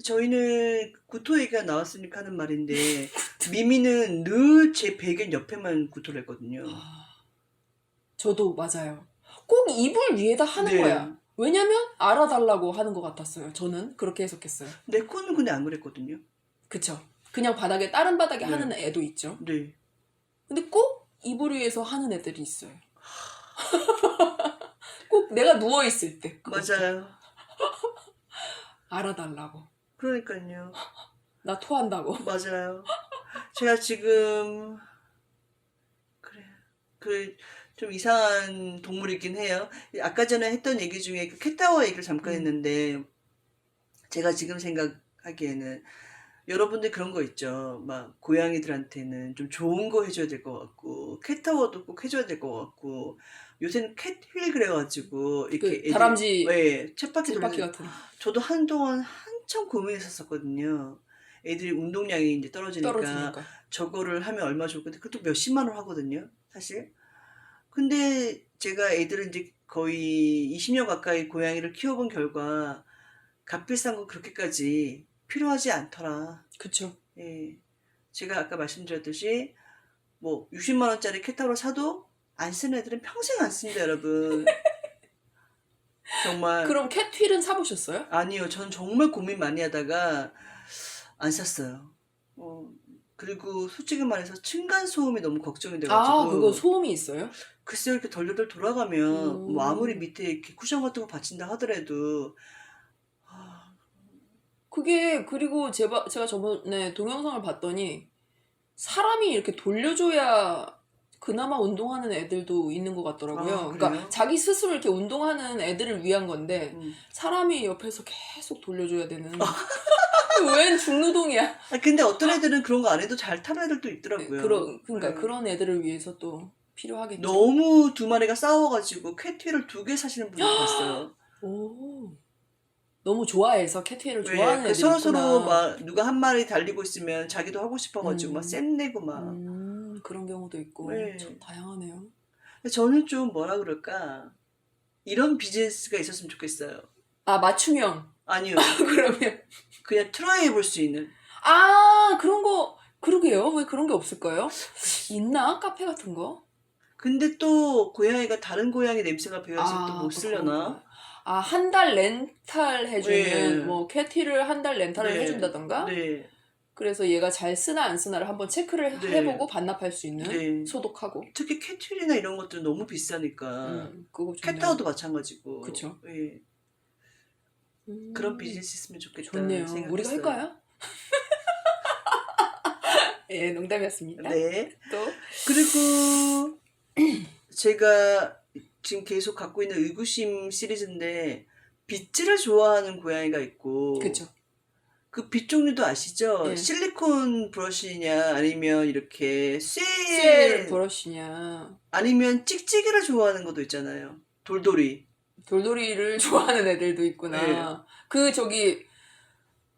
저희는 구토 얘기가 나왔으니까 하는 말인데 미미는 늘 제 베개 옆에만 구토를 했거든요. 저도 맞아요. 꼭 이불 위에다 하는 거야. 왜냐면 알아달라고 하는 것 같았어요. 저는 그렇게 해석했어요. 내 코는 근데 안 그랬거든요. 그쵸. 그냥 바닥에 다른 바닥에 하는 애도 있죠. 네. 근데 꼭 이불 위에서 하는 애들이 있어요. 꼭 내가 누워있을 때. 맞아요. 알아달라고. 그러니까요. 나 토한다고. 맞아요. 제가 지금 좀 이상한 동물이긴 해요. 아까 전에 했던 얘기 중에 그 캣타워 얘기를 잠깐 했는데 제가 지금 생각하기에는 여러분들 그런 거 있죠. 막 고양이들한테는 좀 좋은 거 해줘야 될 것 같고 캣타워도 꼭 해줘야 될 것 같고 요새는 캣휠 그래가지고 이렇게 그 다람쥐 쳇바퀴 같은. 저도 한동안 한참 고민했었거든요. 애들이 운동량이 이제 떨어지니까 저거를 하면 얼마 좋을까. 그것도 몇십만 원 하거든요, 사실. 근데 제가 애들은 이제 거의 20년 가까이 고양이를 키워본 결과 값비싼 거 그렇게까지 필요하지 않더라. 그쵸. 예. 제가 아까 말씀드렸듯이 뭐 60만 원짜리 캣타워를 사도 안 쓰는 애들은 평생 안 씁니다, 여러분. 정말. 그럼 캣휠은 사보셨어요? 아니요. 전 정말 고민 많이 하다가 안 샀어요. 그리고 솔직히 말해서 층간소음이 너무 걱정이 돼가지고. 그거 소음이 있어요? 글쎄요, 이렇게 덜덜덜 돌아가면 뭐 아무리 밑에 이렇게 쿠션 같은 거 받친다 하더라도 그게 그리고 제가 저번에 동영상을 봤더니 사람이 이렇게 돌려줘야 그나마 운동하는 애들도 있는 것 같더라고요. 그러니까 자기 스스로 이렇게 운동하는 애들을 위한 건데 사람이 옆에서 계속 돌려줘야 되는. 웬 중노동이야. 근데 어떤 애들은 그런 거 안 해도 잘 타는 애들도 있더라고요. 그러니까 그런 애들을 위해서 또 필요하겠죠. 너무 두 마리가 싸워가지고 캣휠을 2개 사시는 분들 봤어요. 오. 너무 좋아해서 캣휠을 좋아하는 애들이 서로 있구나. 서로 막 누가 한 마리 달리고 있으면 자기도 하고 싶어가지고 막 쌩내고 막. 그런 경우도 있고 참 다양하네요. 저는 좀 뭐라 그럴까 이런 비즈니스가 있었으면 좋겠어요. 맞춤형. 아니요. 그러면 그냥 트라이 해볼 수 있는. 그런 거 그러게요. 왜 그런 게 없을까요? 있나? 카페 같은 거? 근데 또 고양이가 다른 고양이 냄새가 배어서 또 못 쓰려나? 아, 한 달 렌탈 해주면, 네. 뭐, 캐티를 한 달 렌탈을 네. 해준다던가? 네. 그래서 얘가 잘 쓰나 안 쓰나를 한번 체크를 네. 해보고 반납할 수 있는? 네. 소독하고. 특히 캐트리나 이런 것들은 너무 비싸니까. 그거 좋네요. 캣타워도 마찬가지고. 그쵸. 예. 그런 비즈니스 있으면 좋겠다 좋네요. 생각했어요. 우리가 할까요? 예, 농담이었습니다. 네. 또, 그리고 제가 지금 계속 갖고 있는 의구심 시리즈인데 빗질을 좋아하는 고양이가 있고 그쵸. 그 빗 종류도 아시죠? 예. 실리콘 브러쉬냐 아니면 이렇게 쇠 쇠 브러쉬냐. 아니면 찍찍이를 좋아하는 것도 있잖아요. 돌돌이. 돌돌이를 좋아하는 애들도 있구나. 그,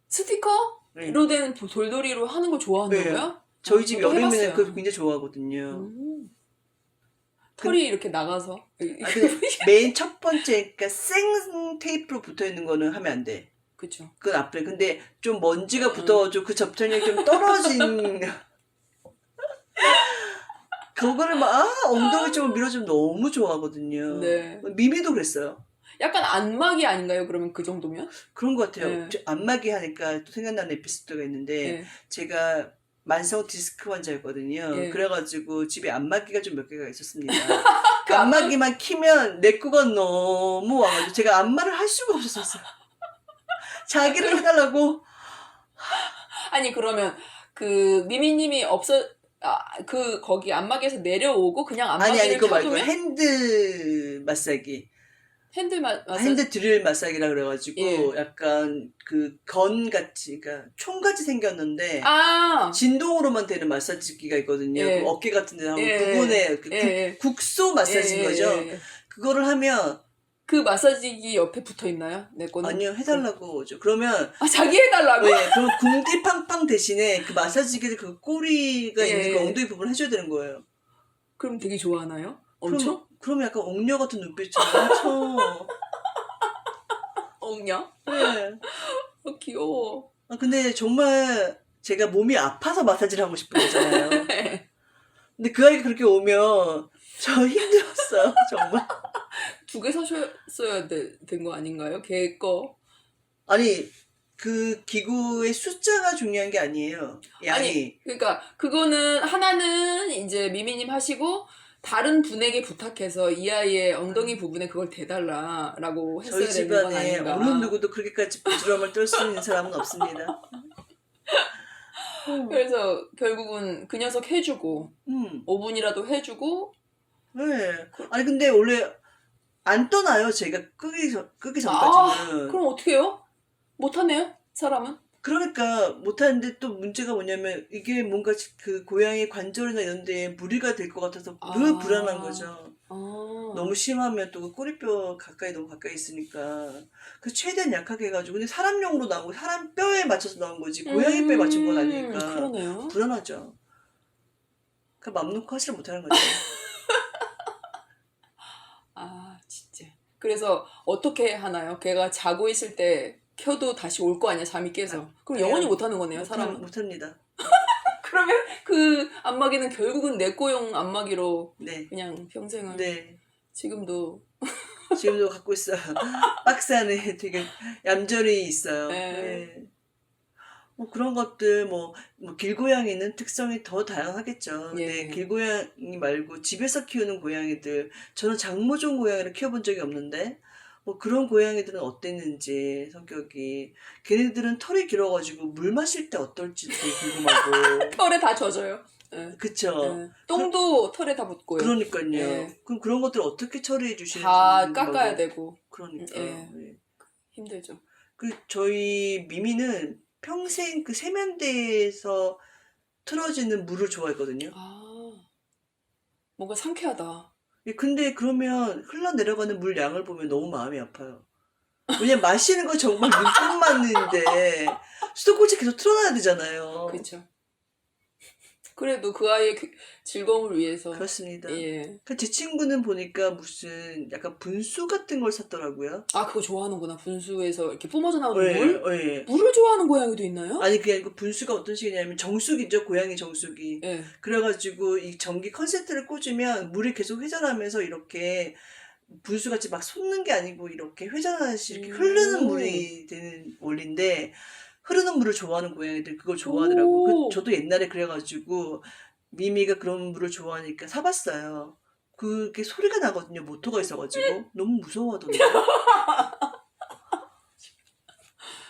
스티커로 네. 된 돌돌이로 하는 걸 좋아한다고요? 저희 집 저도 여름에는 해봤어요. 그거 굉장히 좋아하거든요. 털이 이렇게 나가서. 아, 근데 맨 첫 번째, 그러니까 생 테이프로 붙어 있는 거는 하면 안 돼. 그쵸. 그건 앞에. 근데 좀 먼지가 붙어가지고 그 접착력이 좀 떨어진. 그거를 엉덩이 쪽으로 밀어주면 너무 좋아하거든요. 네. 미미도 그랬어요. 약간 안마기 아닌가요? 그러면 그 정도면? 그런 것 같아요. 네. 저 안마기 하니까 또 생각나는 에피소드가 있는데, 네. 제가 만성 디스크 환자였거든요. 네. 그래가지고 집에 안마기가 좀 몇 개가 있었습니다. 그 안마기만 키면 내 거가 너무 와가지고 제가 안마를 할 수가 없었어요. 자기를 해달라고. 아니, 그러면 미미님이 거기 안마기에서 내려오고 그냥 아니 안마기를 그거 말고 켜두면? 핸드 마사지. 마사지? 핸드 드릴 마사지라 그래가지고 예. 약간 그 건같이, 그러니까 총같이 생겼는데 아! 진동으로만 되는 마사지기가 있거든요. 예. 그 어깨 같은 데 하면 예. 부분에 그 예. 국소 마사지인 거죠. 예. 그거를 하면 그 마사지기 옆에 붙어 있나요? 내 거는? 아니요, 해달라고 하죠. 그러면 자기 해달라고? 네, 그럼 궁디팡팡 대신에 그 마사지기를 그 꼬리가 예. 있는 그 엉덩이 부분을 해줘야 되는 거예요. 그럼 되게 좋아하나요? 엄청? 그럼 약간 옥녀 같은 눈빛으로 엄청. 엉냐? 네. 귀여워. 근데 정말 제가 몸이 아파서 마사지를 하고 싶은 거잖아요. 근데 그 아이가 그렇게 오면 저 힘들었어요, 정말. 2개 사셨어야 된 거 아닌가요? 걔 거. 아니, 그 기구의 숫자가 중요한 게 아니에요. 양이. 아니, 그러니까 그거는 하나는 이제 미미님 하시고 다른 분에게 부탁해서 이 아이의 엉덩이 부분에 그걸 대달라라고 했어야 저희 되는 건 집안에 아닌가. 어느 누구도 그렇게까지 부드러움을 떨 수 있는 사람은 없습니다. 그래서 결국은 그 녀석 해주고 5분이라도 해주고. 네. 아니 근데 원래 안 떠나요. 제가 끄기 전까지는. 그럼 어떻게 해요? 못하네요, 사람은. 그러니까 못하는데 또 문제가 뭐냐면 이게 뭔가 그 고양이 관절이나 이런 데에 무리가 될 것 같아서 늘 불안한 거죠. 너무 심하면 또 그 꼬리뼈 너무 가까이 있으니까. 그래서 최대한 약하게 해가지고. 근데 사람용으로 나온 거, 사람 뼈에 맞춰서 나온 거지 고양이 뼈에 맞춘 건 아니니까. 그러네요. 불안하죠. 맘 놓고 하지를 못하는 거죠. 진짜. 그래서 어떻게 하나요? 걔가 자고 있을 때 켜도 다시 올 거 아니야, 잠이 깨서. 그럼 영원히 못하는 거네요, 사람은. 못합니다. 그러면 그 안마기는 결국은 내 거용 안마기로 네. 그냥 평생을. 네. 지금도 갖고 있어요. 박스 안에 되게 얌전히 있어요. 네. 그런 것들, 길고양이는 특성이 더 다양하겠죠. 근데 길고양이 말고 집에서 키우는 고양이들, 저는 장모종 고양이를 키워본 적이 없는데, 그런 고양이들은 어땠는지, 성격이. 걔네들은 털이 길어가지고 물 마실 때 어떨지 되게 궁금하고. 털에 다 젖어요. 그쵸. 똥도 털에 다 붙고요. 그러니까요. 그럼 그런 것들을 어떻게 처리해 주시는지. 다 깎아야 되고. 그러니까. 힘들죠. 저희 미미는 평생 그 세면대에서 틀어지는 물을 좋아했거든요. 뭔가 상쾌하다. 근데 그러면 흘러내려가는 물 양을 보면 너무 마음이 아파요. 왜냐면 마시는 건 정말 눈곱만인데 수도꼭지 계속 틀어놔야 되잖아요. 그렇죠. 그래도 그 아이의 즐거움을 위해서. 그렇습니다. 예. 제 친구는 보니까 무슨 약간 분수 같은 걸 샀더라고요. 그거 좋아하는구나. 분수에서 이렇게 뿜어져 나오는 물? 네. 물을 좋아하는 고양이도 있나요? 아니 그게 아니고 분수가 어떤 식이냐면 정수기죠. 고양이 정수기. 네. 그래가지고 이 전기 컨센트를 꽂으면 물이 계속 회전하면서 이렇게 분수같이 막 솟는 게 아니고 이렇게 회전하듯이 이렇게 흐르는 음. 물이 되는 원리인데 흐르는 물을 좋아하는 고양이들 그걸 좋아하더라고. 오. 저도 옛날에 그래가지고 미미가 그런 물을 좋아하니까 사봤어요. 그게 소리가 나거든요. 모터가 있어가지고 너무 무서워하던데.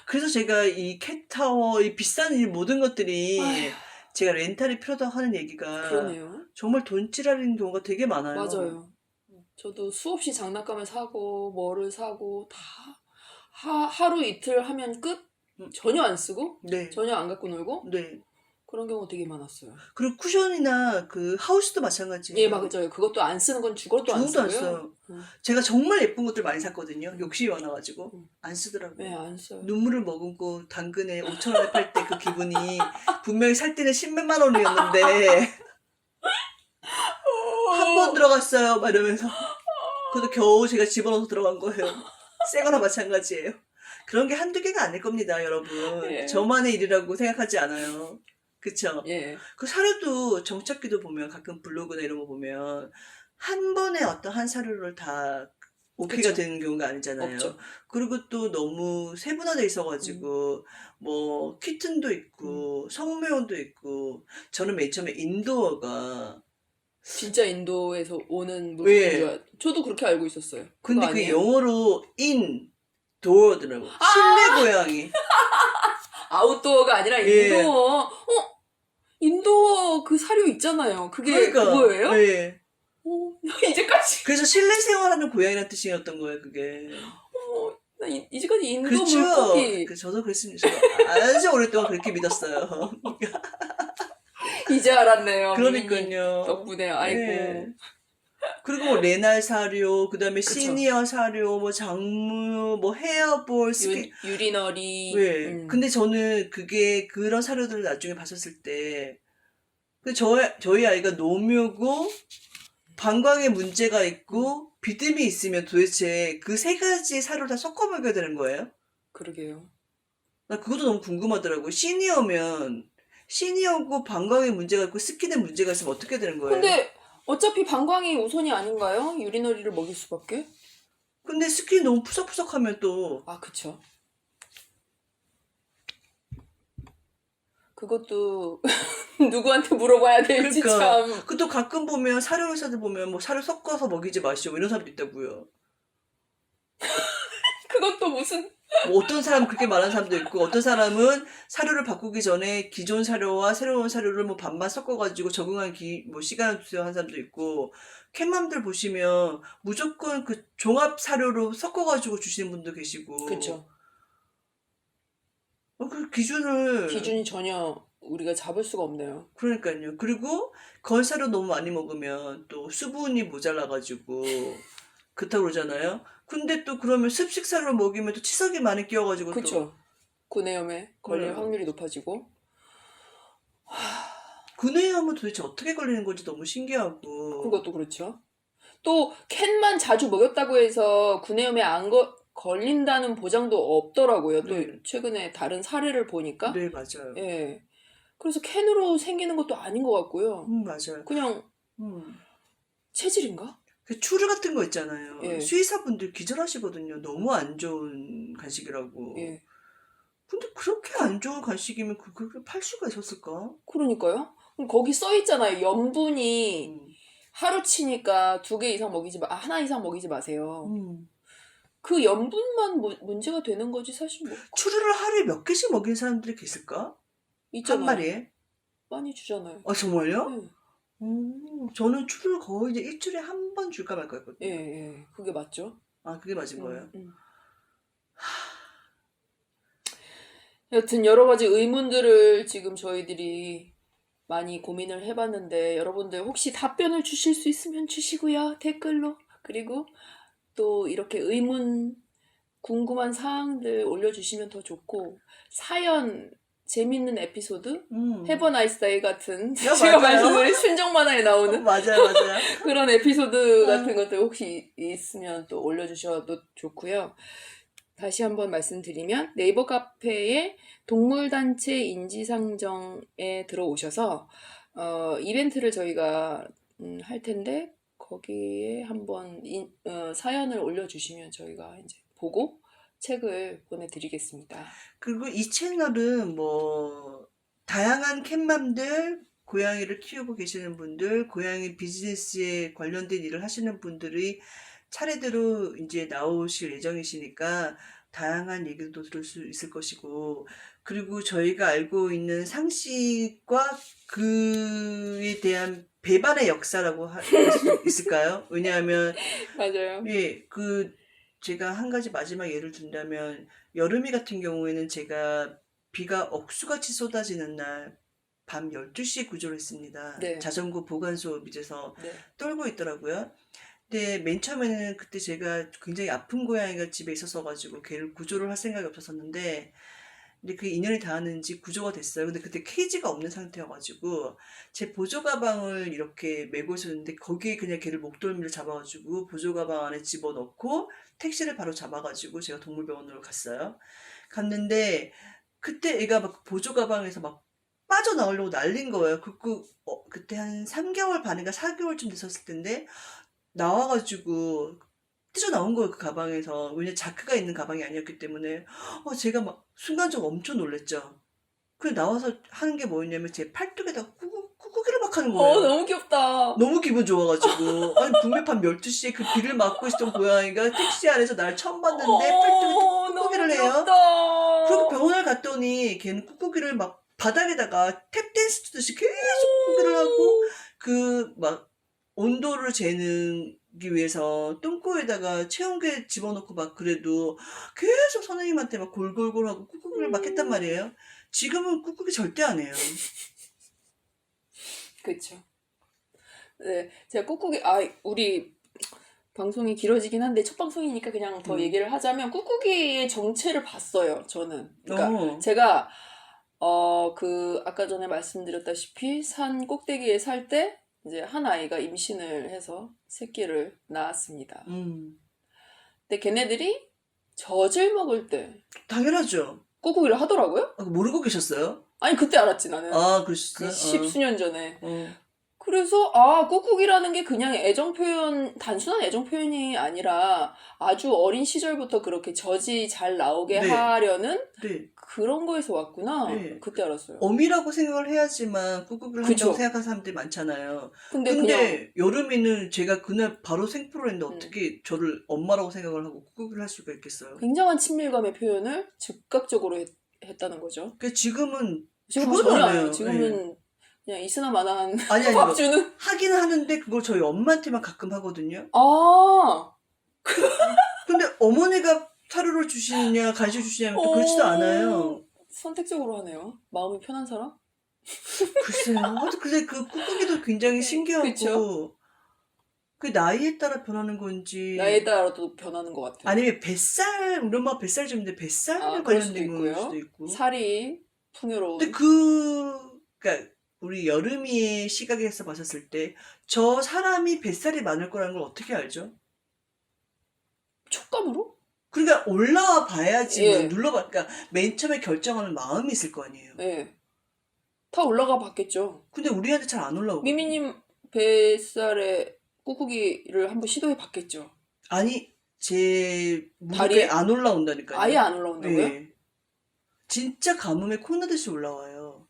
그래서 제가 이 캣타워, 이 비싼 이 모든 것들이 아휴, 제가 렌탈이 필요하다고 하는 얘기가 그러네요. 정말 돈찌라는 경우가 되게 많아요. 맞아요. 저도 수없이 장난감을 사고 뭐를 사고 다 하루 이틀 하면 끝? 음, 전혀 안 쓰고 네, 전혀 안 갖고 놀고 네. 그런 경우가 되게 많았어요. 그리고 쿠션이나 그 하우스도 예, 마찬가지예요. 맞아요. 그것도 안 쓰는 건 죽어도 안 죽어도 안 쓰고요. 써요. 제가 정말 예쁜 것들 많이 샀거든요. 욕심이 많아가지고 음. 안 쓰더라고요. 네, 안 써요. 눈물을 머금고 당근에 5,000원에 팔 때 그 기분이 분명히 살 때는 10몇만 원이었는데 한 번 들어갔어요 막 이러면서 그것도 겨우 제가 집어넣어서 들어간 거예요. 새 거나 마찬가지예요. 그런 게 한두 개가 아닐 겁니다, 여러분. 예. 저만의 일이라고 생각하지 않아요. 그쵸? 예. 그 사료도 정착기도 보면 가끔 블로그나 이런 거 보면 한 번에 어떤 한 사료를 다 오케이가 그쵸. 되는 경우가 아니잖아요. 없죠. 그리고 또 너무 세분화돼 있어가지고 뭐 키튼도 있고 성매원도 있고 저는 맨 처음에 인도어가 진짜 인도에서 오는 물고기인 왜 줄 저도 그렇게 알고 있었어요. 그거 근데 그 아니에요? 영어로 인도어더라고. 실내 고양이. 아웃도어가 아니라 예. 인도어. 인도어 그 사료 있잖아요. 그게 그러니까 그거예요? 예. 이제까지 그래서 실내 생활하는 고양이라는 뜻이었던 거예요, 그게. 나 이제까지 인도 그렇죠. 물고기 저도 그랬습니다. 저도 아주 오랫동안 그렇게 믿었어요. 이제 알았네요. 미미님 그러니까요. 덕분에 아이고. 예. 그리고 뭐 레날 사료, 그다음에 그쵸. 시니어 사료, 뭐 장무, 뭐 헤어볼, 스킨. 유리너리. 왜? 근데 저는 그게 그런 사료들을 나중에 봤었을 때, 저희 아이가 노묘고 방광에 문제가 있고 비듬이 있으면 도대체 그 세 가지 사료를 다 섞어 먹여야 되는 거예요? 그러게요. 나 그것도 너무 궁금하더라고. 시니어면 시니어고 방광에 문제가 있고 스킨에 문제가 있으면 어떻게 되는 거예요? 근데 어차피 방광이 우선이 아닌가요? 유리너리를 먹일 수밖에? 근데 스킨이 너무 푸석푸석하면 또 아, 그쵸. 그것도 누구한테 물어봐야 될지 그러니까 참. 그것도 가끔 보면 사료 회사들 보면 뭐 사료 섞어서 먹이지 마시오 이런 사람도 있다고요. 그것도 무슨 뭐 어떤 사람은 그렇게 말하는 사람도 있고 어떤 사람은 사료를 바꾸기 전에 기존 사료와 새로운 사료를 뭐 반반 섞어가지고 적응한 뭐 시간을 주세요 하는 사람도 있고 캣맘들 보시면 무조건 그 종합 사료로 섞어가지고 주시는 분도 계시고 그쵸. 그 기준을 기준이 전혀 우리가 잡을 수가 없네요. 그러니까요. 그리고 건사료 너무 많이 먹으면 또 수분이 모자라가지고 그렇다고 그러잖아요. 근데 또 그러면 습식사료 먹이면 또 치석이 많이 끼어가지고 또 그쵸. 구내염에 걸릴 네. 확률이 높아지고. 구내염은 도대체 어떻게 걸리는 건지 너무 신기하고 그것도 그렇죠. 또 캔만 자주 먹였다고 해서 구내염에 안 걸린다는 보장도 없더라고요. 또 네. 최근에 다른 사례를 보니까. 네 맞아요. 예. 그래서 캔으로 생기는 것도 아닌 것 같고요. 맞아요. 그냥 체질인가? 그 추르 같은 거 있잖아요. 예. 수의사분들 기절하시거든요. 너무 안 좋은 간식이라고. 예. 근데 그렇게 안 좋은 간식이면 그렇게 팔 수가 있었을까? 그러니까요. 그럼 거기 써 있잖아요. 염분이 음. 하루 치니까 2개 이상 먹이지 하나 이상 먹이지 마세요. 음. 그 염분만 문제가 되는 거지 사실 뭐 추르를 하루에 몇 개씩 먹이는 사람들이 계실까? 있잖아요. 한 마리에? 많이 주잖아요. 아 정말요? 예. 저는 추르를 거의 이제 일주일에 한 번 줄까 말까 했거든요. 예. 그게 맞죠. 아 그게 맞은 거예요? 여튼 여러 가지 의문들을 지금 저희들이 많이 고민을 해봤는데 여러분들 혹시 답변을 주실 수 있으면 주시고요. 댓글로. 그리고 또 이렇게 의문, 궁금한 사항들 올려주시면 더 좋고 사연, 재밌는 에피소드, 해버 나이스 데이 같은 제가 맞아요. 말씀드린 순정 만화에 나오는 맞아요. 그런 에피소드 같은 것들 혹시 있으면 또 올려주셔도 좋고요. 다시 한번 말씀드리면 네이버 카페에 동물단체 인지상정에 들어오셔서 이벤트를 저희가 할 텐데 거기에 한번 사연을 올려주시면 저희가 이제 보고 책을 보내드리겠습니다. 그리고 이 채널은 뭐 다양한 캣맘들, 고양이를 키우고 계시는 분들, 고양이 비즈니스에 관련된 일을 하시는 분들이 차례대로 이제 나오실 예정이시니까 다양한 얘기도 들을 수 있을 것이고, 그리고 저희가 알고 있는 상식과 그에 대한 배반의 역사라고 할 수 있을까요? 왜냐하면 맞아요. 예, 제가 한 가지 마지막 예를 든다면, 여름이 같은 경우에는 제가 비가 억수같이 쏟아지는 날, 밤 12시에 구조를 했습니다. 네. 자전거 보관소 밑에서 네. 떨고 있더라고요. 근데 맨 처음에는 그때 제가 굉장히 아픈 고양이가 집에 있었어가지고 걔를 구조를 할 생각이 없었었는데, 근데 그 인연이 닿았는지 구조가 됐어요. 근데 그때 케이지가 없는 상태여가지고 제 보조 가방을 이렇게 메고 있었는데 거기에 그냥 걔를 목덜미를 잡아가지고 보조 가방 안에 집어넣고 택시를 바로 잡아가지고 제가 동물병원으로 갔어요. 갔는데 그때 애가 막 보조 가방에서 막 빠져나오려고 난린 거예요. 그때 한 3개월 반인가 4개월쯤 됐었을 텐데 나와가지고 뛰쳐나온 거예요, 그 가방에서. 왜냐면 자크가 있는 가방이 아니었기 때문에. 제가 막 순간적으로 엄청 놀랬죠. 그래 나와서 하는 게 뭐였냐면 제 팔뚝에다가 꾸꾸기를 막 하는 거예요. 너무 귀엽다. 너무 기분 좋아가지고. 아니 분명 밤 12시에 그 비를 맞고 있었던 고양이가 택시 안에서 날 처음 봤는데 팔뚝에 꾸꾸기를 해요. 귀엽다. 그리고 병원을 갔더니 걔는 꾸꾸기를 막 바닥에다가 탭댄스 추듯이 계속 꾸꾸기를 하고 막 온도를 재는기 위해서 똥꼬에다가 체온계 집어넣고 막 그래도 계속 선생님한테 막 골골골하고 꾹꾹이를 막 했단 말이에요. 지금은 꾹꾹이 절대 안 해요. 그렇죠. 네, 제가 꾹꾹이 우리 방송이 길어지긴 한데 첫 방송이니까 그냥 더 얘기를 하자면 꾹꾹이의 정체를 봤어요. 저는. 그러니까 제가 아까 전에 말씀드렸다시피 산 꼭대기에 살 때 이제 한 아이가 임신을 해서 새끼를 낳았습니다. 근데 걔네들이 젖을 먹을 때 당연하죠. 꾹꾹이를 하더라고요. 모르고 계셨어요? 아니 그때 알았지 나는. 그러셨어요? 10수년 전에. 그래서 꾹꾹이라는 게 그냥 단순한 애정 표현이 아니라 아주 어린 시절부터 그렇게 젖이 잘 나오게 네. 하려는 네. 그런 거에서 왔구나. 네. 그때 알았어요. 어미라고 생각을 해야지만 꾹꾹이를 한다고 생각하는 사람들이 많잖아요. 근데 그냥 여름이는 제가 그날 바로 생포를 했는데 어떻게 저를 엄마라고 생각을 하고 꾹꾹이를 할 수가 있겠어요. 굉장한 친밀감의 표현을 즉각적으로 했다는 거죠. 지금은 전혀 안 해요. 지금은 그냥 있으나 마나한 밥 주는? 하긴 하는데 그걸 저희 엄마한테만 가끔 하거든요. 근데 어머니가 사료를 주시느냐 간식을 주시냐면 또 그렇지도 않아요. 선택적으로 하네요. 마음이 편한 사람? 글쎄요. 근데 그 꾹꾹이도 굉장히 신기하고 그쵸? 그 나이에 따라 변하는 건지 나이에 따라도 변하는 것 같아요. 아니면 우리 엄마 뱃살 좀 있는데 뱃살에 관련된 걸 수도 있고 살이 풍요로운. 근데 그러니까 우리 여름이의 시각에서 봤었을 때 저 사람이 뱃살이 많을 거라는 걸 어떻게 알죠? 촉감으로? 그러니까 올라와 봐야지 그러니까 맨 처음에 결정하는 마음이 있을 거 아니에요. 네. 다 올라가 봤겠죠. 근데 우리한테 잘 안 올라오고. 미미님 뱃살에 꾹꾹이를 한번 시도해 봤겠죠. 아니 제 무릎에 안 올라온다니까요. 아예 안 올라온다고요? 네. 진짜 가뭄에 콩나듯이 올라와요.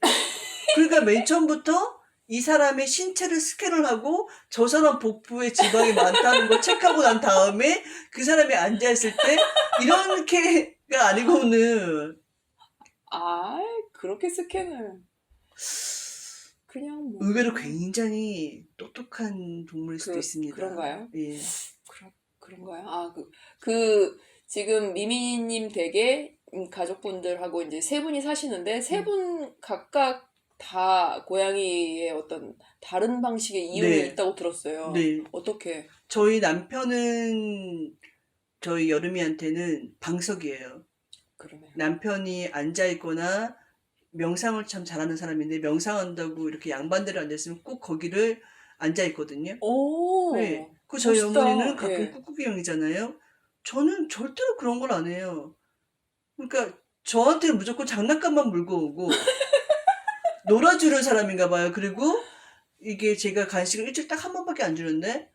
그러니까 맨 처음부터 이 사람의 신체를 스캔을 하고 저 사람 복부에 지방이 많다는 걸 체크하고 난 다음에 그 사람이 앉아있을 때 이렇게가 아니고는 그렇게 스캔을 그냥 의외로 굉장히 똑똑한 동물일 수도 있습니다. 그런가요? 예. 그런가요? 지금 미미님 댁에 가족분들하고 이제 세 분이 사시는데 세 분 각각 다 고양이의 어떤 다른 방식의 이유는 있다고 들었어요. 네. 어떻게? 저희 남편은 저희 여름이한테는 방석이에요. 그러네요. 남편이 앉아있거나 명상을 참 잘하는 사람인데 명상한다고 이렇게 양반대로 앉아있으면 꼭 거기를 앉아있거든요. 네. 저희 어머니는 가끔 꾹꾹이형이잖아요. 저는 절대로 그런 걸 안 해요. 그러니까 저한테는 무조건 장난감만 물고 오고 놀아주는 사람인가 봐요. 그리고 이게 제가 간식을 일주일에 딱 한 번밖에 안 주는데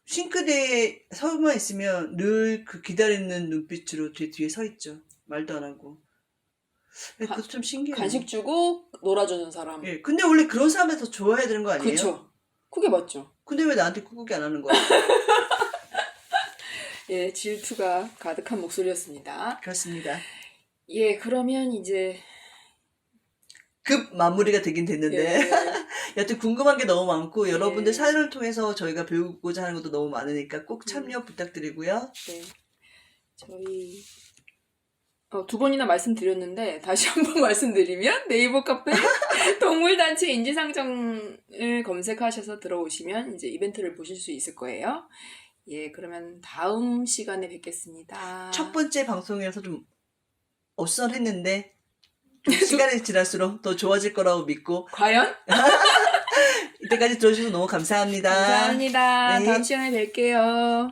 싱크대에 서만 있으면 늘 그 기다리는 눈빛으로 제 뒤에 서 있죠. 말도 안 하고. 예, 가- 그것도 참 신기해요. 간식 주고 놀아주는 사람. 예, 근데 원래 그런 사람을 더 좋아해야 되는 거 아니에요? 그쵸. 그게 맞죠. 근데 왜 나한테 꾸꾸기 안 하는 거야? 예, 질투가 가득한 목소리였습니다. 그렇습니다. 예, 그러면 이제 급 마무리가 되긴 됐는데 예, 여튼 궁금한 게 너무 많고 여러분들 예. 사연을 통해서 저희가 배우고자 하는 것도 너무 많으니까 꼭 참여 부탁드리고요. 네, 저희 두 번이나 말씀드렸는데 다시 한번 말씀드리면 네이버 카페 동물단체 인지상정을 검색하셔서 들어오시면 이제 이벤트를 보실 수 있을 거예요. 예, 그러면 다음 시간에 뵙겠습니다. 첫 번째 방송이라서 좀 어수선했는데 좀 시간이 지날수록 더 좋아질 거라고 믿고 과연? 이때까지 들어주셔서 너무 감사합니다. 감사합니다. 네. 다음 시간에 뵐게요.